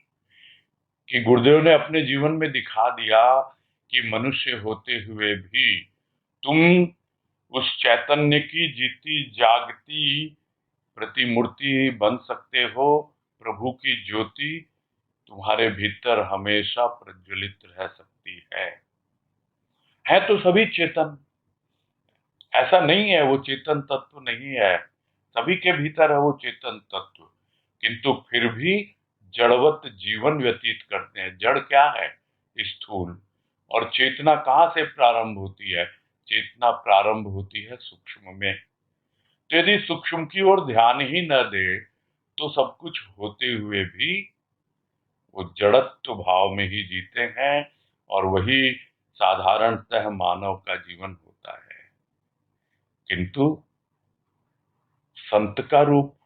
कि गुरुदेव ने अपने जीवन में दिखा दिया कि मनुष्य होते हुए भी तुम उस चैतन्य की जीती जागती प्रतिमूर्ति बन सकते हो। प्रभु की ज्योति तुम्हारे भीतर हमेशा प्रज्वलित रह सकती है तो सभी चेतन, ऐसा नहीं है वो चेतन तत्व नहीं है, सभी के भीतर है वो चेतन तत्व, किंतु फिर भी जड़वत जीवन व्यतीत करते हैं। जड़ क्या है? स्थूल। और चेतना कहाँ से प्रारंभ होती है? चेतना प्रारंभ होती है सूक्ष्म में। तो यदि सूक्ष्म की ओर ध्यान ही न दे, तो सब कुछ होते हुए भी वो जड़त्व भाव में ही जीते हैं, और वही साधारणतः मानव का जीवन होता किंतु संत का रूप,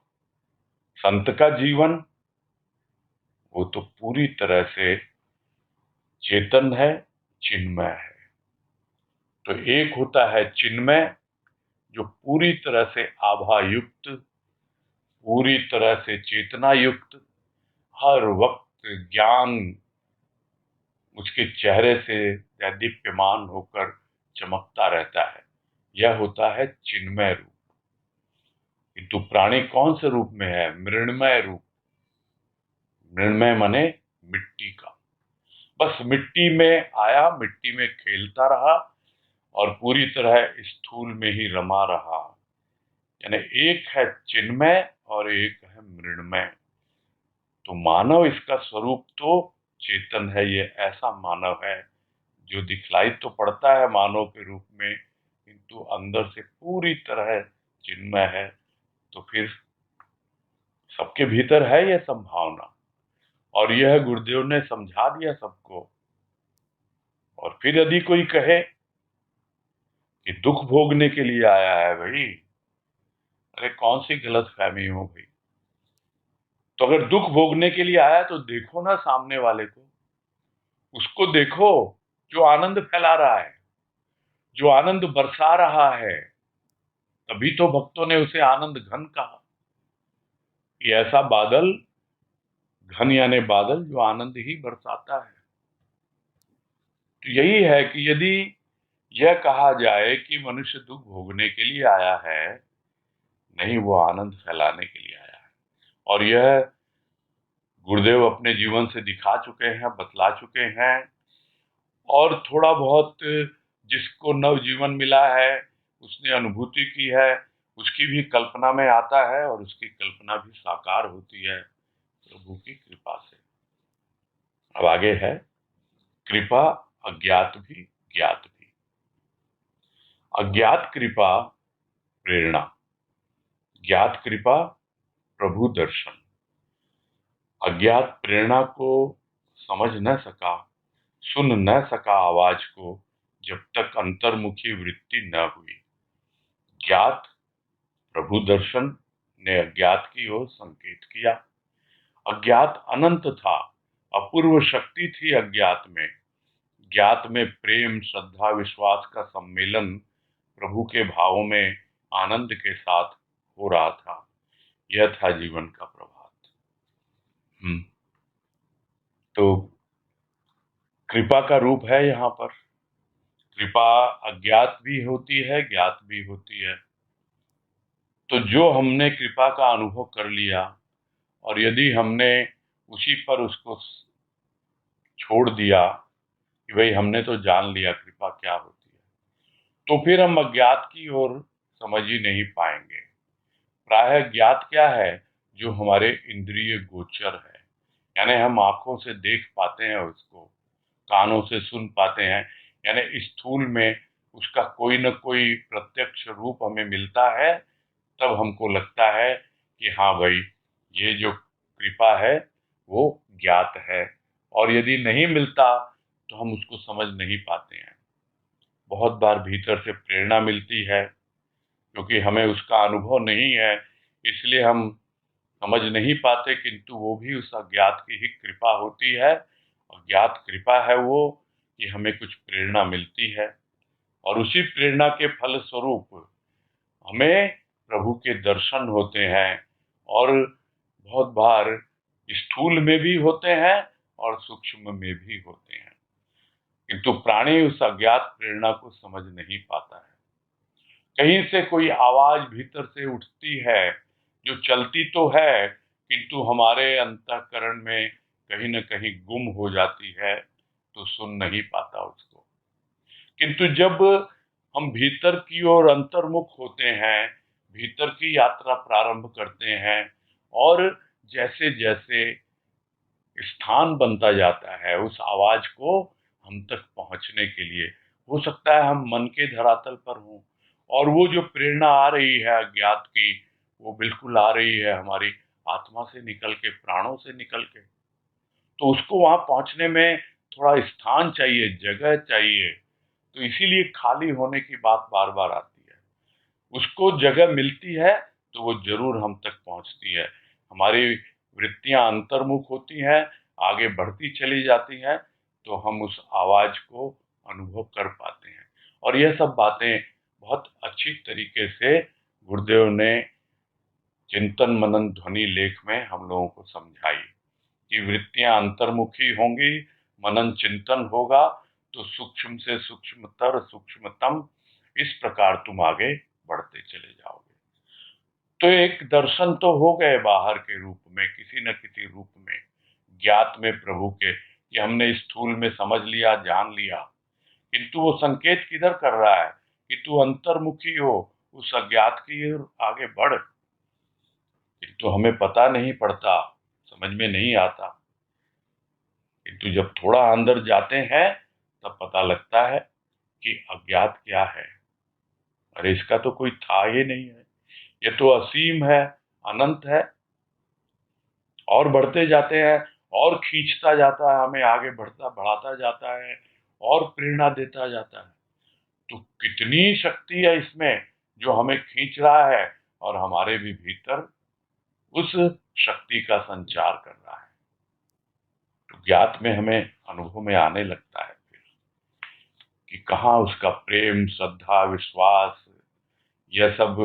संत का जीवन, वो तो पूरी तरह से चेतन है, चिन्मय है। तो एक होता है चिन्मय, जो पूरी तरह से आभा युक्त, पूरी तरह से चेतना युक्त, हर वक्त ज्ञान उसके चेहरे से दीप्यमान होकर चमकता रहता है। यह होता है चिन्मय रूप। किंतु प्राणी कौन से रूप में है? मृण्मय रूप। मृण्मय माने मिट्टी का। बस मिट्टी में आया, मिट्टी में खेलता रहा और पूरी तरह स्थूल में ही रमा रहा। यानी एक है चिन्मय और एक है मृण्मय। तो मानव, इसका स्वरूप तो चेतन है। ये ऐसा मानव है जो दिखलाई तो पड़ता है मानव के रूप में, किंतु अंदर से पूरी तरह चिन्मय है। तो फिर सबके भीतर है यह संभावना, और यह गुरुदेव ने समझा दिया सबको। और फिर यदि कोई कहे कि दुख भोगने के लिए आया है, भाई अरे कौन सी गलत फहमी हो भाई। तो अगर दुख भोगने के लिए आया तो देखो ना सामने वाले को, उसको देखो जो आनंद फैला रहा है, जो आनंद बरसा रहा है। तभी तो भक्तों ने उसे आनंद घन कहा। ये ऐसा बादल, घन यानी बादल, जो आनंद ही बरसाता है। तो यही है कि यदि यह कहा जाए कि मनुष्य दुख भोगने के लिए आया है, नहीं, वो आनंद फैलाने के लिए आया है। और यह गुरुदेव अपने जीवन से दिखा चुके हैं, बतला चुके हैं। और थोड़ा बहुत जिसको नव जीवन मिला है, उसने अनुभूति की है, उसकी भी कल्पना में आता है, और उसकी कल्पना भी साकार होती है प्रभु की कृपा से। अब आगे है कृपा अज्ञात भी ज्ञात भी। अज्ञात कृपा प्रेरणा, ज्ञात कृपा प्रभु दर्शन। अज्ञात प्रेरणा को समझ न सका, सुन न सका आवाज को, जब तक अंतर्मुखी वृत्ति न हुई। ज्ञात प्रभु दर्शन ने अज्ञात की ओर संकेत किया। अज्ञात अनंत था, अपूर्व शक्ति थी अज्ञात में। ज्ञात में प्रेम, श्रद्धा, विश्वास का सम्मेलन प्रभु के भावों में आनंद के साथ हो रहा था। यह था जीवन का प्रभात। तो कृपा का रूप है यहाँ पर। कृपा अज्ञात भी होती है, ज्ञात भी होती है। तो जो हमने कृपा का अनुभव कर लिया, और यदि हमने उसी पर उसको छोड़ दिया कि भाई हमने तो जान लिया कृपा क्या होती है, तो फिर हम अज्ञात की ओर समझ ही नहीं पाएंगे। प्रायः ज्ञात क्या है? जो हमारे इंद्रिय गोचर है, यानी हम आंखों से देख पाते हैं उसको, कानों से सुन पाते हैं, यानी स्थूल में उसका कोई न कोई प्रत्यक्ष रूप हमें मिलता है। तब हमको लगता है कि हाँ भाई, ये जो कृपा है वो ज्ञात है। और यदि नहीं मिलता तो हम उसको समझ नहीं पाते हैं। बहुत बार भीतर से प्रेरणा मिलती है, क्योंकि हमें उसका अनुभव नहीं है, इसलिए हम समझ नहीं पाते, किंतु वो भी उस अज्ञात की ही कृपा होती है। अज्ञात कृपा है वो कि हमें कुछ प्रेरणा मिलती है, और उसी प्रेरणा के फल स्वरूप हमें प्रभु के दर्शन होते हैं। और बहुत बार स्थूल में भी होते हैं और सूक्ष्म में भी होते हैं, किंतु प्राणी उस अज्ञात प्रेरणा को समझ नहीं पाता है। कहीं से कोई आवाज भीतर से उठती है, जो चलती तो है, किंतु हमारे अंतःकरण में कहीं न कहीं गुम हो जाती है, तो सुन नहीं पाता उसको। किंतु जब हम भीतर की ओर अंतर्मुख होते हैं, भीतर की यात्रा प्रारंभ करते हैं, और जैसे जैसे स्थान बनता जाता है उस आवाज को हम तक पहुंचने के लिए, हो सकता है हम मन के धरातल पर हों, और वो जो प्रेरणा आ रही है अज्ञात की, वो बिल्कुल आ रही है हमारी आत्मा से निकल के, प्राणों से निकल के। तो उसको वहां पहुंचने में थोड़ा स्थान चाहिए, जगह चाहिए। तो इसीलिए खाली होने की बात बार बार आती है। उसको जगह मिलती है तो वो जरूर हम तक पहुंचती है। हमारी वृत्तियां अंतर्मुख होती हैं, आगे बढ़ती चली जाती हैं, तो हम उस आवाज को अनुभव कर पाते हैं। और यह सब बातें बहुत अच्छी तरीके से गुरुदेव ने चिंतन मनन ध्वनि लेख में हम लोगों को समझाई कि वृत्तियां अंतर्मुखी होंगी, मनन चिंतन होगा, तो सूक्ष्म से सूक्ष्मतर सूक्ष्मतम इस प्रकार तुम आगे बढ़ते चले जाओगे। तो एक दर्शन तो हो गए बाहर के रूप में, किसी न किसी रूप में, ज्ञात में प्रभु के, कि हमने स्थूल में समझ लिया, जान लिया, किंतु वो संकेत किधर कर रहा है कि तू अंतर्मुखी हो, उस अज्ञात की ओर आगे बढ़। किंतु हमें पता नहीं पड़ता, समझ में नहीं आता, किंतु जब थोड़ा अंदर जाते हैं तब पता लगता है कि अज्ञात क्या है। अरे इसका तो कोई था ही नहीं है, ये तो असीम है, अनंत है, और बढ़ते जाते हैं, और खींचता जाता है, हमें आगे बढ़ाता जाता है, और प्रेरणा देता जाता है। तो कितनी शक्ति है इसमें जो हमें खींच रहा है और हमारे भी भीतर उस शक्ति का संचार कर रहा है। तो ज्ञात में हमें अनुभव में आने लगता है फिर कि कहाँ उसका प्रेम, श्रद्धा, विश्वास, यह सब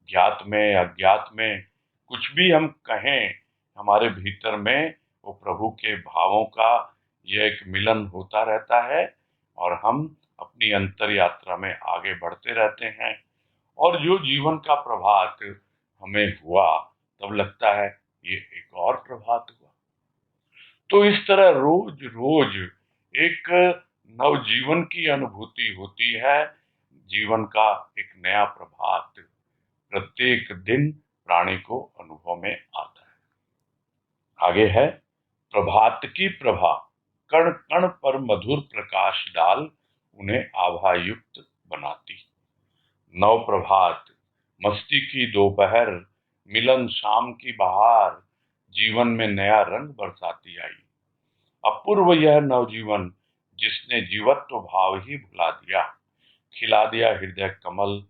ज्ञात में अज्ञात में कुछ भी हम कहें, हमारे भीतर में वो प्रभु के भावों का यह एक मिलन होता रहता है, और हम अपनी अंतर यात्रा में आगे बढ़ते रहते हैं। और जो जीवन का प्रभात हमें हुआ, तब लगता है ये एक और प्रभात हुआ। तो इस तरह रोज रोज एक नवजीवन की अनुभूति होती है, जीवन का एक नया प्रभात प्रत्येक दिन प्राणी को अनुभव में आता है। आगे है, प्रभात की प्रभा कण कण पर मधुर प्रकाश डाल, उन्हें आभा युक्त बनाती। नव प्रभात, मस्ती की दोपहर, मिलन शाम की बहार, जीवन में नया रंग बरसाती आई। अपूर्व यह नवजीवन, जिसने जीवत्व भाव ही भुला दिया, खिला दिया हृदय कमल,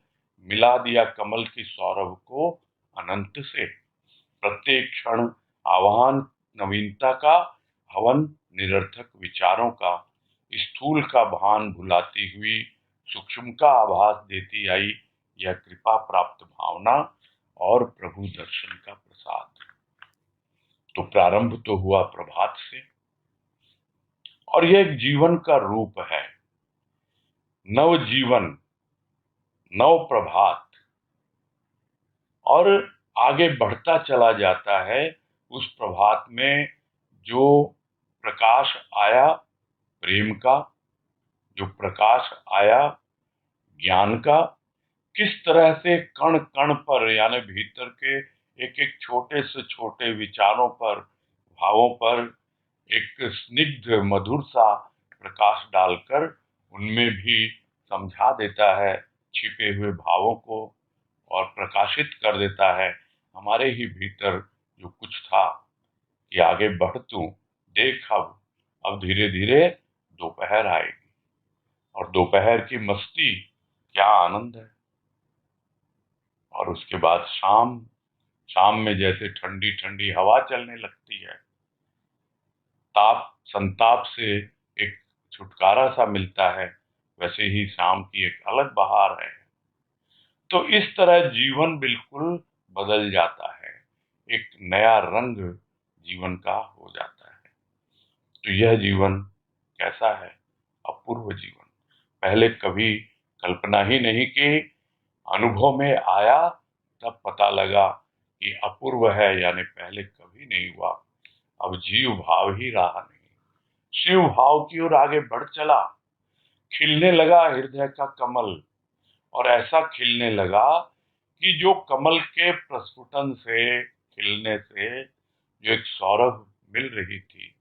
मिला दिया कमल की सौरभ को अनंत से। प्रत्येक क्षण आह्वान नवीनता का, हवन निरर्थक विचारों का, स्थूल का भान भुलाती हुई सूक्ष्म का आभास देती आई यह कृपा प्राप्त भावना और प्रभु दर्शन का प्रसाद। तो प्रारंभ तो हुआ प्रभात से, और यह एक जीवन का रूप है। नव जीवन, नव प्रभात, और आगे बढ़ता चला जाता है। उस प्रभात में जो प्रकाश आया प्रेम का, जो प्रकाश आया ज्ञान का, किस तरह से कण कण पर, यानी भीतर के एक एक छोटे से छोटे विचारों पर, भावों पर एक स्निग्ध मधुर सा प्रकाश डालकर उनमें भी समझा देता है छिपे हुए भावों को, और प्रकाशित कर देता है हमारे ही भीतर जो कुछ था कि आगे बढ़ तू, देख अब धीरे धीरे दोपहर आएगी, और दोपहर की मस्ती क्या आनंद है। और उसके बाद शाम, शाम में जैसे ठंडी ठंडी हवा चलने लगती है, ताप संताप से एक छुटकारा सा मिलता है, वैसे ही शाम की एक अलग बहार है। तो इस तरह जीवन बिल्कुल बदल जाता है, एक नया रंग जीवन का हो जाता है। तो यह जीवन कैसा है? अपूर्व जीवन। पहले कभी कल्पना ही नहीं की, अनुभव में आया तब पता लगा कि अपूर्व है, यानी पहले कभी नहीं हुआ। अब जीव भाव ही रहा नहीं, शिव भाव की ओर आगे बढ़ चला, खिलने लगा हृदय का कमल, और ऐसा खिलने लगा कि जो कमल के प्रस्फुटन से, खिलने से जो एक सौरभ मिल रही थी,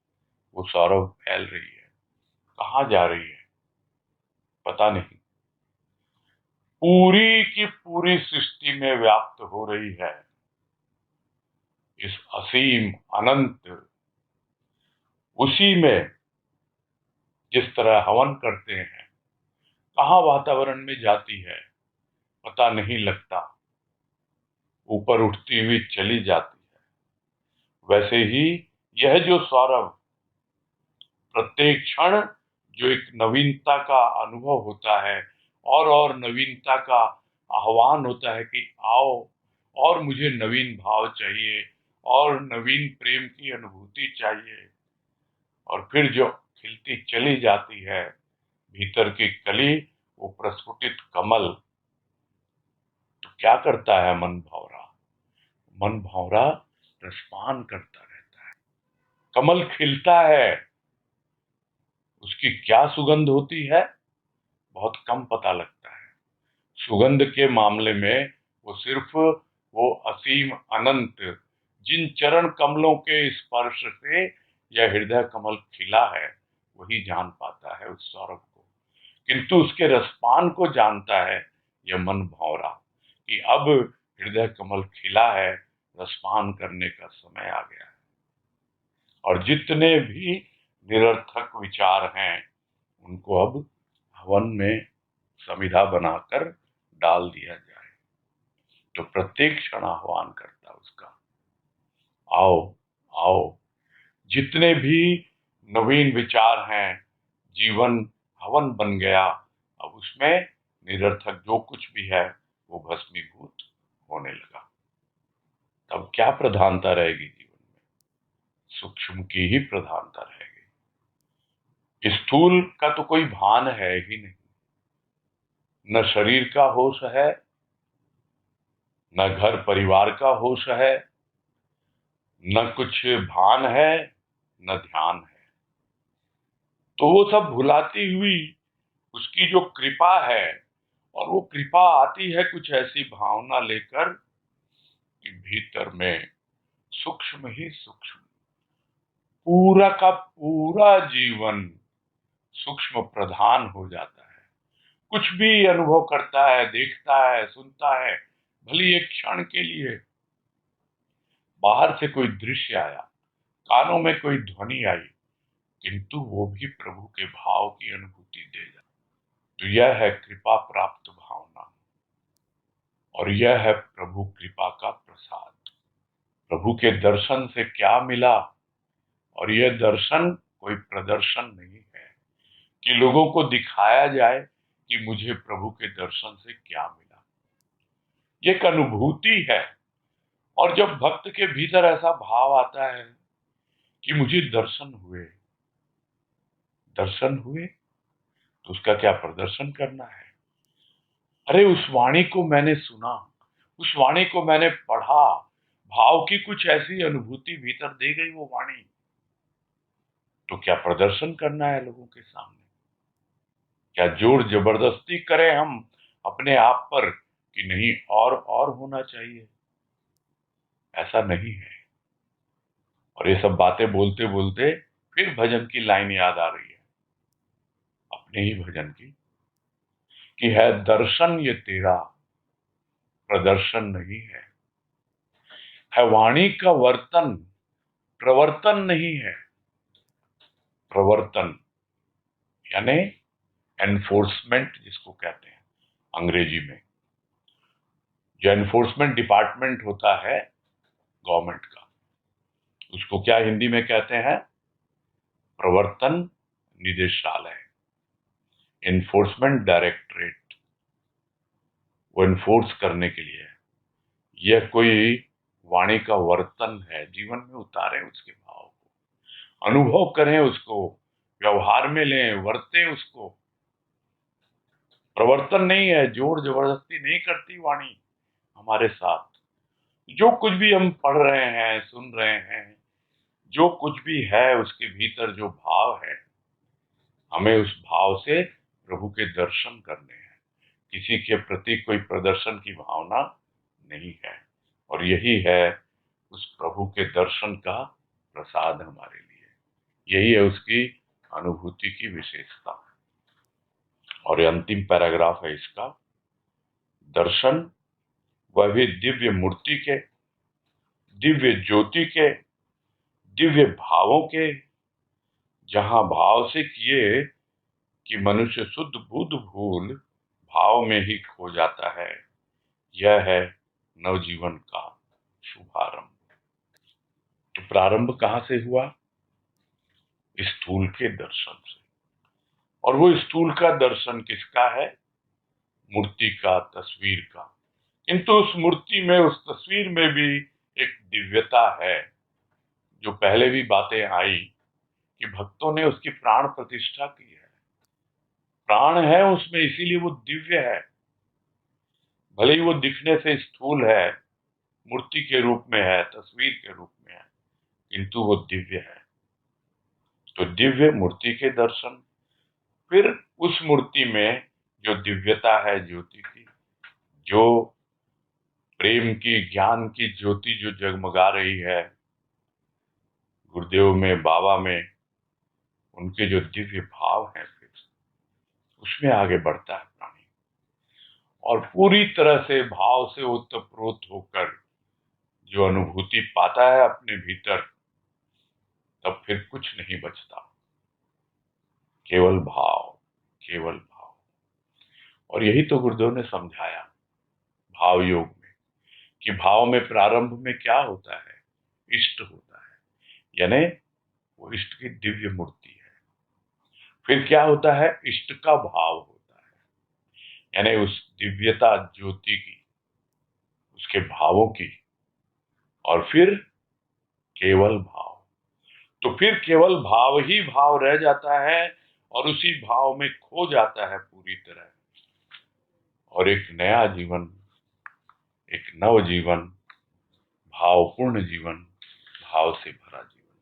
वो सौरभ फैल रही है। कहाँ जा रही है पता नहीं, पूरी की पूरी सृष्टि में व्याप्त हो रही है। इस असीम अनंत, उसी में जिस तरह हवन करते हैं, कहाँ वातावरण में जाती है, पता नहीं लगता, ऊपर उठती हुई चली जाती है। वैसे ही यह जो सौरभ, प्रत्येक क्षण जो एक नवीनता का अनुभव होता है और नवीनता का आह्वान होता है कि आओ और मुझे नवीन भाव चाहिए और नवीन प्रेम की अनुभूति चाहिए, और फिर जो खिलती चली जाती है भीतर की कली, वो प्रस्फुटित कमल। तो क्या करता है मन भौरा? मन भौरा रसपान करता रहता है। कमल खिलता है, उसकी क्या सुगंध होती है बहुत कम पता लगता है। सुगंध के मामले में वो सिर्फ वो असीम अनंत जिन चरण कमलों के स्पर्श से यह हृदय कमल खिला है वही जान पाता है उस सौरभ को। किंतु उसके रसपान को जानता है यह मन भौरा कि अब हृदय कमल खिला है, रसपान करने का समय आ गया है। और जितने भी निरर्थक विचार हैं उनको अब हवन में समिधा बनाकर डाल दिया जाए। तो प्रत्येक क्षण आह्वान करता उसका, आओ आओ। जितने भी नवीन विचार हैं, जीवन हवन बन गया, अब उसमें निरर्थक जो कुछ भी है वो भस्मीभूत होने लगा। तब क्या प्रधानता रहेगी जीवन में? सूक्ष्म की ही प्रधानता रहेगी। स्थूल का तो कोई भान है ही नहीं, न शरीर का होश है, न घर परिवार का होश है, न कुछ भान है, न ध्यान है। तो वो सब भुलाती हुई उसकी जो कृपा है, और वो कृपा आती है कुछ ऐसी भावना लेकर कि भीतर में सूक्ष्म ही सूक्ष्म पूरा का पूरा जीवन सूक्ष्म प्रधान हो जाता है। कुछ भी अनुभव करता है, देखता है, सुनता है, भली एक क्षण के लिए बाहर से कोई दृश्य आया, कानों में कोई ध्वनि आई, किंतु वो भी प्रभु के भाव की अनुभूति दे जाता। तो यह है कृपा प्राप्त भावना, और यह है प्रभु कृपा का प्रसाद। प्रभु के दर्शन से क्या मिला? और यह दर्शन कोई प्रदर्शन नहीं है कि लोगों को दिखाया जाए कि मुझे प्रभु के दर्शन से क्या मिला। ये एक अनुभूति है। और जब भक्त के भीतर ऐसा भाव आता है कि मुझे दर्शन हुए, दर्शन हुए, तो उसका क्या प्रदर्शन करना है? अरे उस वाणी को मैंने सुना, उस वाणी को मैंने पढ़ा, भाव की कुछ ऐसी अनुभूति भीतर दे गई वो वाणी, तो क्या प्रदर्शन करना है लोगों के सामने? क्या जोर जबरदस्ती करें हम अपने आप पर कि नहीं और होना चाहिए? ऐसा नहीं है। और ये सब बातें बोलते बोलते फिर भजन की लाइन याद आ रही है, अपने ही भजन की, कि है दर्शन ये तेरा, प्रदर्शन नहीं है वाणी का वर्तन, प्रवर्तन नहीं है। प्रवर्तन यानी एनफोर्समेंट जिसको कहते हैं अंग्रेजी में। जो एनफोर्समेंट डिपार्टमेंट होता है गवर्नमेंट का, उसको क्या हिंदी में कहते हैं? प्रवर्तन निदेशालय, एनफोर्समेंट डायरेक्टरेट। वो एनफोर्स करने के लिए है। यह कोई वाणी का वर्तन है, जीवन में उतारें उसके भाव को, अनुभव करें उसको, व्यवहार में लें, वर्तें उसको। प्रवर्तन नहीं है, जोर जबरदस्ती नहीं करती वाणी हमारे साथ। जो कुछ भी हम पढ़ रहे हैं, सुन रहे हैं, जो कुछ भी है उसके भीतर जो भाव है, हमें उस भाव से प्रभु के दर्शन करने हैं। किसी के प्रति कोई प्रदर्शन की भावना नहीं है। और यही है उस प्रभु के दर्शन का प्रसाद हमारे लिए। यही है उसकी अनुभूति की विशेषता। और ये अंतिम पैराग्राफ है इसका, दर्शन वह भी दिव्य मूर्ति के, दिव्य ज्योति के, दिव्य भावों के, जहां भाव से किए कि मनुष्य शुद्ध बुद्ध भूल भाव में ही खो जाता है। यह है नवजीवन का शुभारंभ। तो प्रारंभ कहां से हुआ? स्थूल के दर्शन से। और वो स्थूल का दर्शन किसका है? मूर्ति का, तस्वीर का। किंतु उस मूर्ति में, उस तस्वीर में भी एक दिव्यता है, जो पहले भी बातें आई कि भक्तों ने उसकी प्राण प्रतिष्ठा की है। प्राण है उसमें, इसीलिए वो दिव्य है। भले ही वो दिखने से स्थूल है, मूर्ति के रूप में है, तस्वीर के रूप में है, किंतु वो दिव्य है। तो दिव्य मूर्ति के दर्शन, फिर उस मूर्ति में जो दिव्यता है ज्योति की, जो प्रेम की, ज्ञान की ज्योति जो जगमगा रही है गुरुदेव में, बाबा में, उनके जो दिव्य भाव हैं, फिर उसमें आगे बढ़ता है प्राणी और पूरी तरह से भाव से ओतप्रोत होकर जो अनुभूति पाता है अपने भीतर, तब फिर कुछ नहीं बचता, केवल भाव, केवल भाव। और यही तो गुरुदेव ने समझाया भाव योग में, कि भाव में प्रारंभ में क्या होता है? इष्ट होता है, यानी वो इष्ट की दिव्य मूर्ति है। फिर क्या होता है? इष्ट का भाव होता है, यानी उस दिव्यता ज्योति की, उसके भावों की। और फिर केवल भाव। तो फिर केवल भाव ही भाव रह जाता है और उसी भाव में खो जाता है पूरी तरह। और एक नया जीवन, एक नव जीवन, भावपूर्ण जीवन, भाव से भरा जीवन,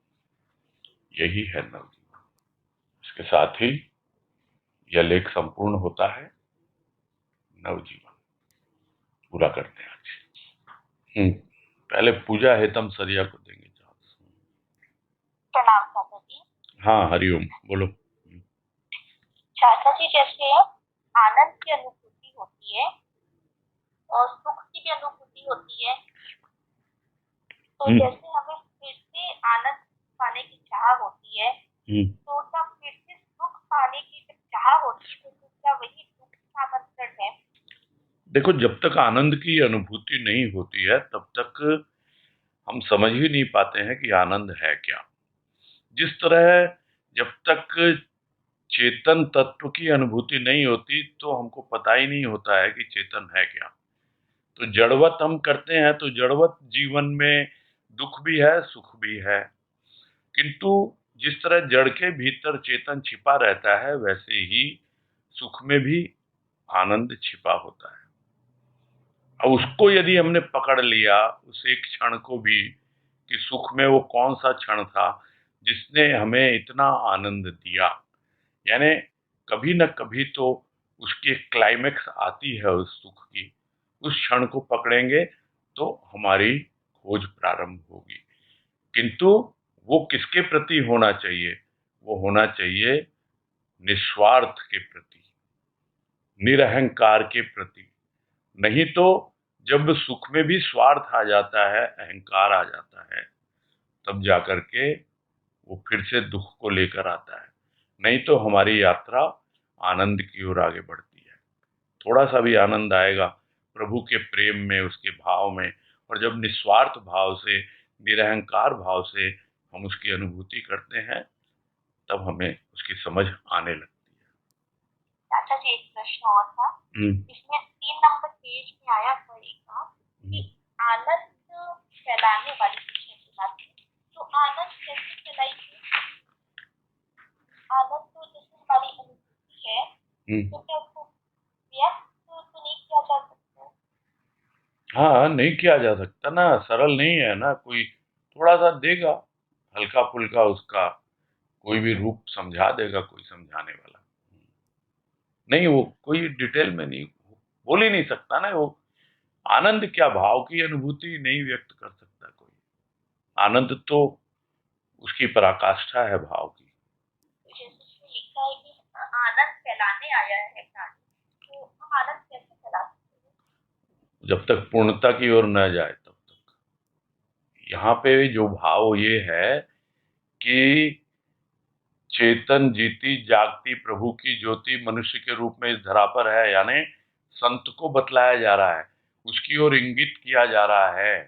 यही है नव जीवन। इसके साथ ही यह लेख संपूर्ण होता है। नव जीवन पूरा करते हैं आज। पहले पूजा हेतम सरिया को देंगे। प्रणाम चाचा जी। हाँ, हरिओम, बोलो। चाचा जी, जैसे आनंद की अनुभूति होती है और सुख की भी अनुभूति होती है, तो जैसे हमें फिर से आनंद पाने की चाह होती है, तो क्या फिर से सुख पाने की जब चाह होती है, तो क्या वही दुख का आमंत्रण है? देखो, जब तक आनंद की अनुभूति नहीं होती है तब तक हम समझ ही नहीं पाते हैं कि आनंद है क्या। जिस तरह जब तक चेतन तत्व की अनुभूति नहीं होती तो हमको पता ही नहीं होता है कि चेतन है क्या। तो जड़वत हम करते हैं, तो जड़वत जीवन में दुख भी है, सुख भी है। किंतु जिस तरह जड़ के भीतर चेतन छिपा रहता है, वैसे ही सुख में भी आनंद छिपा होता है। अब उसको यदि हमने पकड़ लिया, उस एक क्षण को भी, कि सुख में वो कौन सा क्षण था जिसने हमें इतना आनंद दिया, यानी कभी न कभी तो उसकी क्लाइमेक्स आती है उस सुख की। उस क्षण को पकड़ेंगे तो हमारी खोज प्रारंभ होगी। किंतु वो किसके प्रति होना चाहिए? वो होना चाहिए निस्वार्थ के प्रति, निरहंकार के प्रति। नहीं तो जब सुख में भी स्वार्थ आ जाता है, अहंकार आ जाता है, तब जाकर के वो फिर से दुख को लेकर आता है। नहीं तो हमारी यात्रा आनंद की ओर आगे बढ़ती है। थोड़ा सा भी आनंद आएगा प्रभु के प्रेम में, उसके भाव में, और जब निस्वार्थ भाव से, निरहंकार भाव से हम उसकी अनुभूति करते हैं, तब हमें उसकी समझ आने लगती चाचा जी, एक प्रश्न और था। है। इसमें 3 नंबर पेज में आया पड़ेगा कि आनंद फैलाने वाली कृष्ण की बात है। तो आनंद कैसे फैलाएगी? आनंद तो जैसे हमारी अनुभूति है, तो क्या उसको व्यक्त तो नहीं किया जा सकता? हाँ, नहीं किया जा सकता ना, सरल नहीं है ना। कोई थोड़ा सा देगा, हल्का फुल्का उसका कोई भी रूप समझा देगा कोई समझाने वाला। नहीं, वो कोई डिटेल में नहीं बोल ही नहीं सकता ना। वो आनंद क्या, भाव की अनुभूति नहीं व्यक्त कर सकता कोई। आनंद तो उसकी पराकाष्ठा है भाव की। जैसे उसमें लिखा है कि आनंद फैलाने आया है प्राणी, तो हम आनंद कैसे फैला सकते हैं? जब तक पूर्णता की ओर न जाए तब तक। यहाँ पे जो भाव ये है कि चेतन जीती जागती प्रभु की ज्योति मनुष्य के रूप में इस धरा पर है, यानी संत को बतलाया जा रहा है। उसकी ओर इंगित किया जा रहा है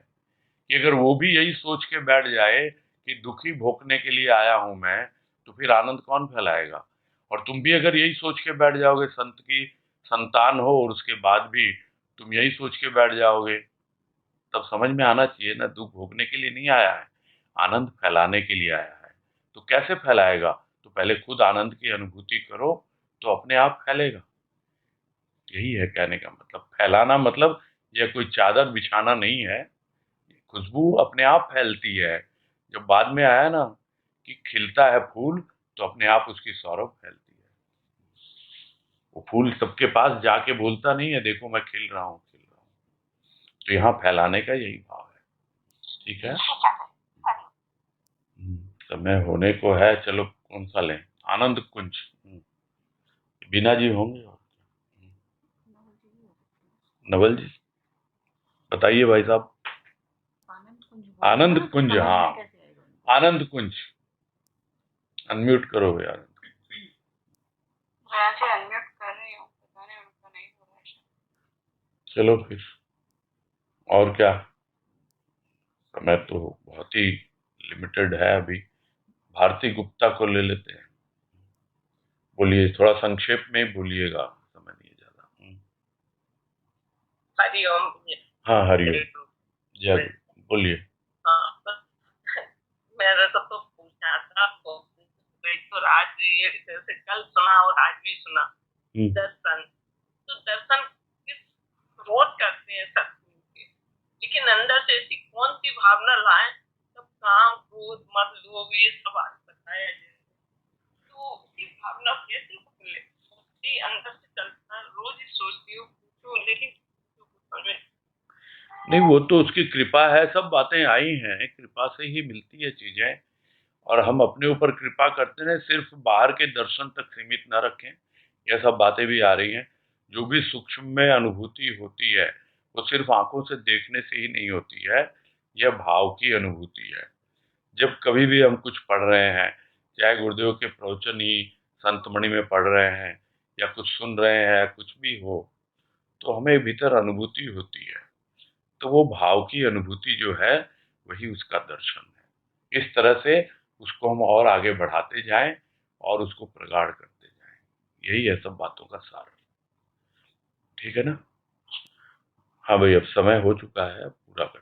कि अगर वो भी यही सोच के बैठ जाए कि दुखी भोगने के लिए आया हूं मैं, तो फिर आनंद कौन फैलाएगा। और तुम भी अगर यही सोच के बैठ जाओगे, संत की संतान हो और उसके बाद भी तुम यही सोच के बैठ जाओगे, तब समझ में आना चाहिए ना, दुख भोगने के लिए नहीं आया है, आनंद फैलाने के लिए आया है। तो कैसे फैलाएगा, तो पहले खुद आनंद की अनुभूति करो, तो अपने आप फैलेगा। यही है कहने का मतलब। फैलाना मतलब यह कोई चादर बिछाना नहीं है, खुशबू अपने आप फैलती है। जब बाद में आया ना कि खिलता है फूल, तो अपने आप उसकी सौरभ फैलती है। वो फूल सबके पास जाके बोलता नहीं है देखो मैं खिल रहा हूँ, खिल रहा हूँ। तो यहाँ फैलाने का यही भाव है। ठीक है। समय होने को है, चलो कौन सा लें, आनंद कुंज। बीना जी होंगे और नवल जी, बताइए भाई साहब। आनंद कुंज, हाँ आनंद कुंज, अनम्यूट करो यार। अनम्यूट कर रही हूँ, पता नहीं उनका नहीं हो रहा है। चलो फिर, और क्या, समय तो बहुत ही लिमिटेड है अभी। भारती गुप्ता को ले लेते हैं, बोलिए, थोड़ा संक्षेप में बोलिएगा, समय नहीं है ज्यादा। हरिओम। हाँ हरिओम, जय गुरु, बोलिए। हाँ, मेरे को तो पूछा था तो आज ये जैसे कल सुना और आज भी सुना दर्शन, तो दर्शन किस रोज करते हैं सत्संग के, लेकिन अंदर से ऐसी कौन सी भावना लाए, सब काम क्रोध मत लोभ ये सब आज बताया जाए, तो उसकी भावना कैसे खुले, अंदर से चलता रोज ही सोचती हूँ पूछूं, लेकिन नहीं, वो तो उसकी कृपा है, सब बातें आई हैं, कृपा से ही मिलती है चीजें। और हम अपने ऊपर कृपा करते हैं, सिर्फ बाहर के दर्शन तक सीमित न रखें। यह सब बातें भी आ रही हैं। जो भी सूक्ष्म में अनुभूति होती है, वो सिर्फ आंखों से देखने से ही नहीं होती है, यह भाव की अनुभूति है। जब कभी भी हम कुछ पढ़ रहे हैं, चाहे गुरुदेव के प्रवचन ही संतमणि में पढ़ रहे हैं या कुछ सुन रहे हैं, कुछ भी हो, तो हमें भीतर अनुभूति होती है। तो वो भाव की अनुभूति जो है, वही उसका दर्शन है। इस तरह से उसको हम और आगे बढ़ाते जाएं और उसको प्रगाढ़ करते जाएं, यही है सब बातों का सार। ठीक है ना। हाँ भाई, अब समय हो चुका है, अब पूरा कर।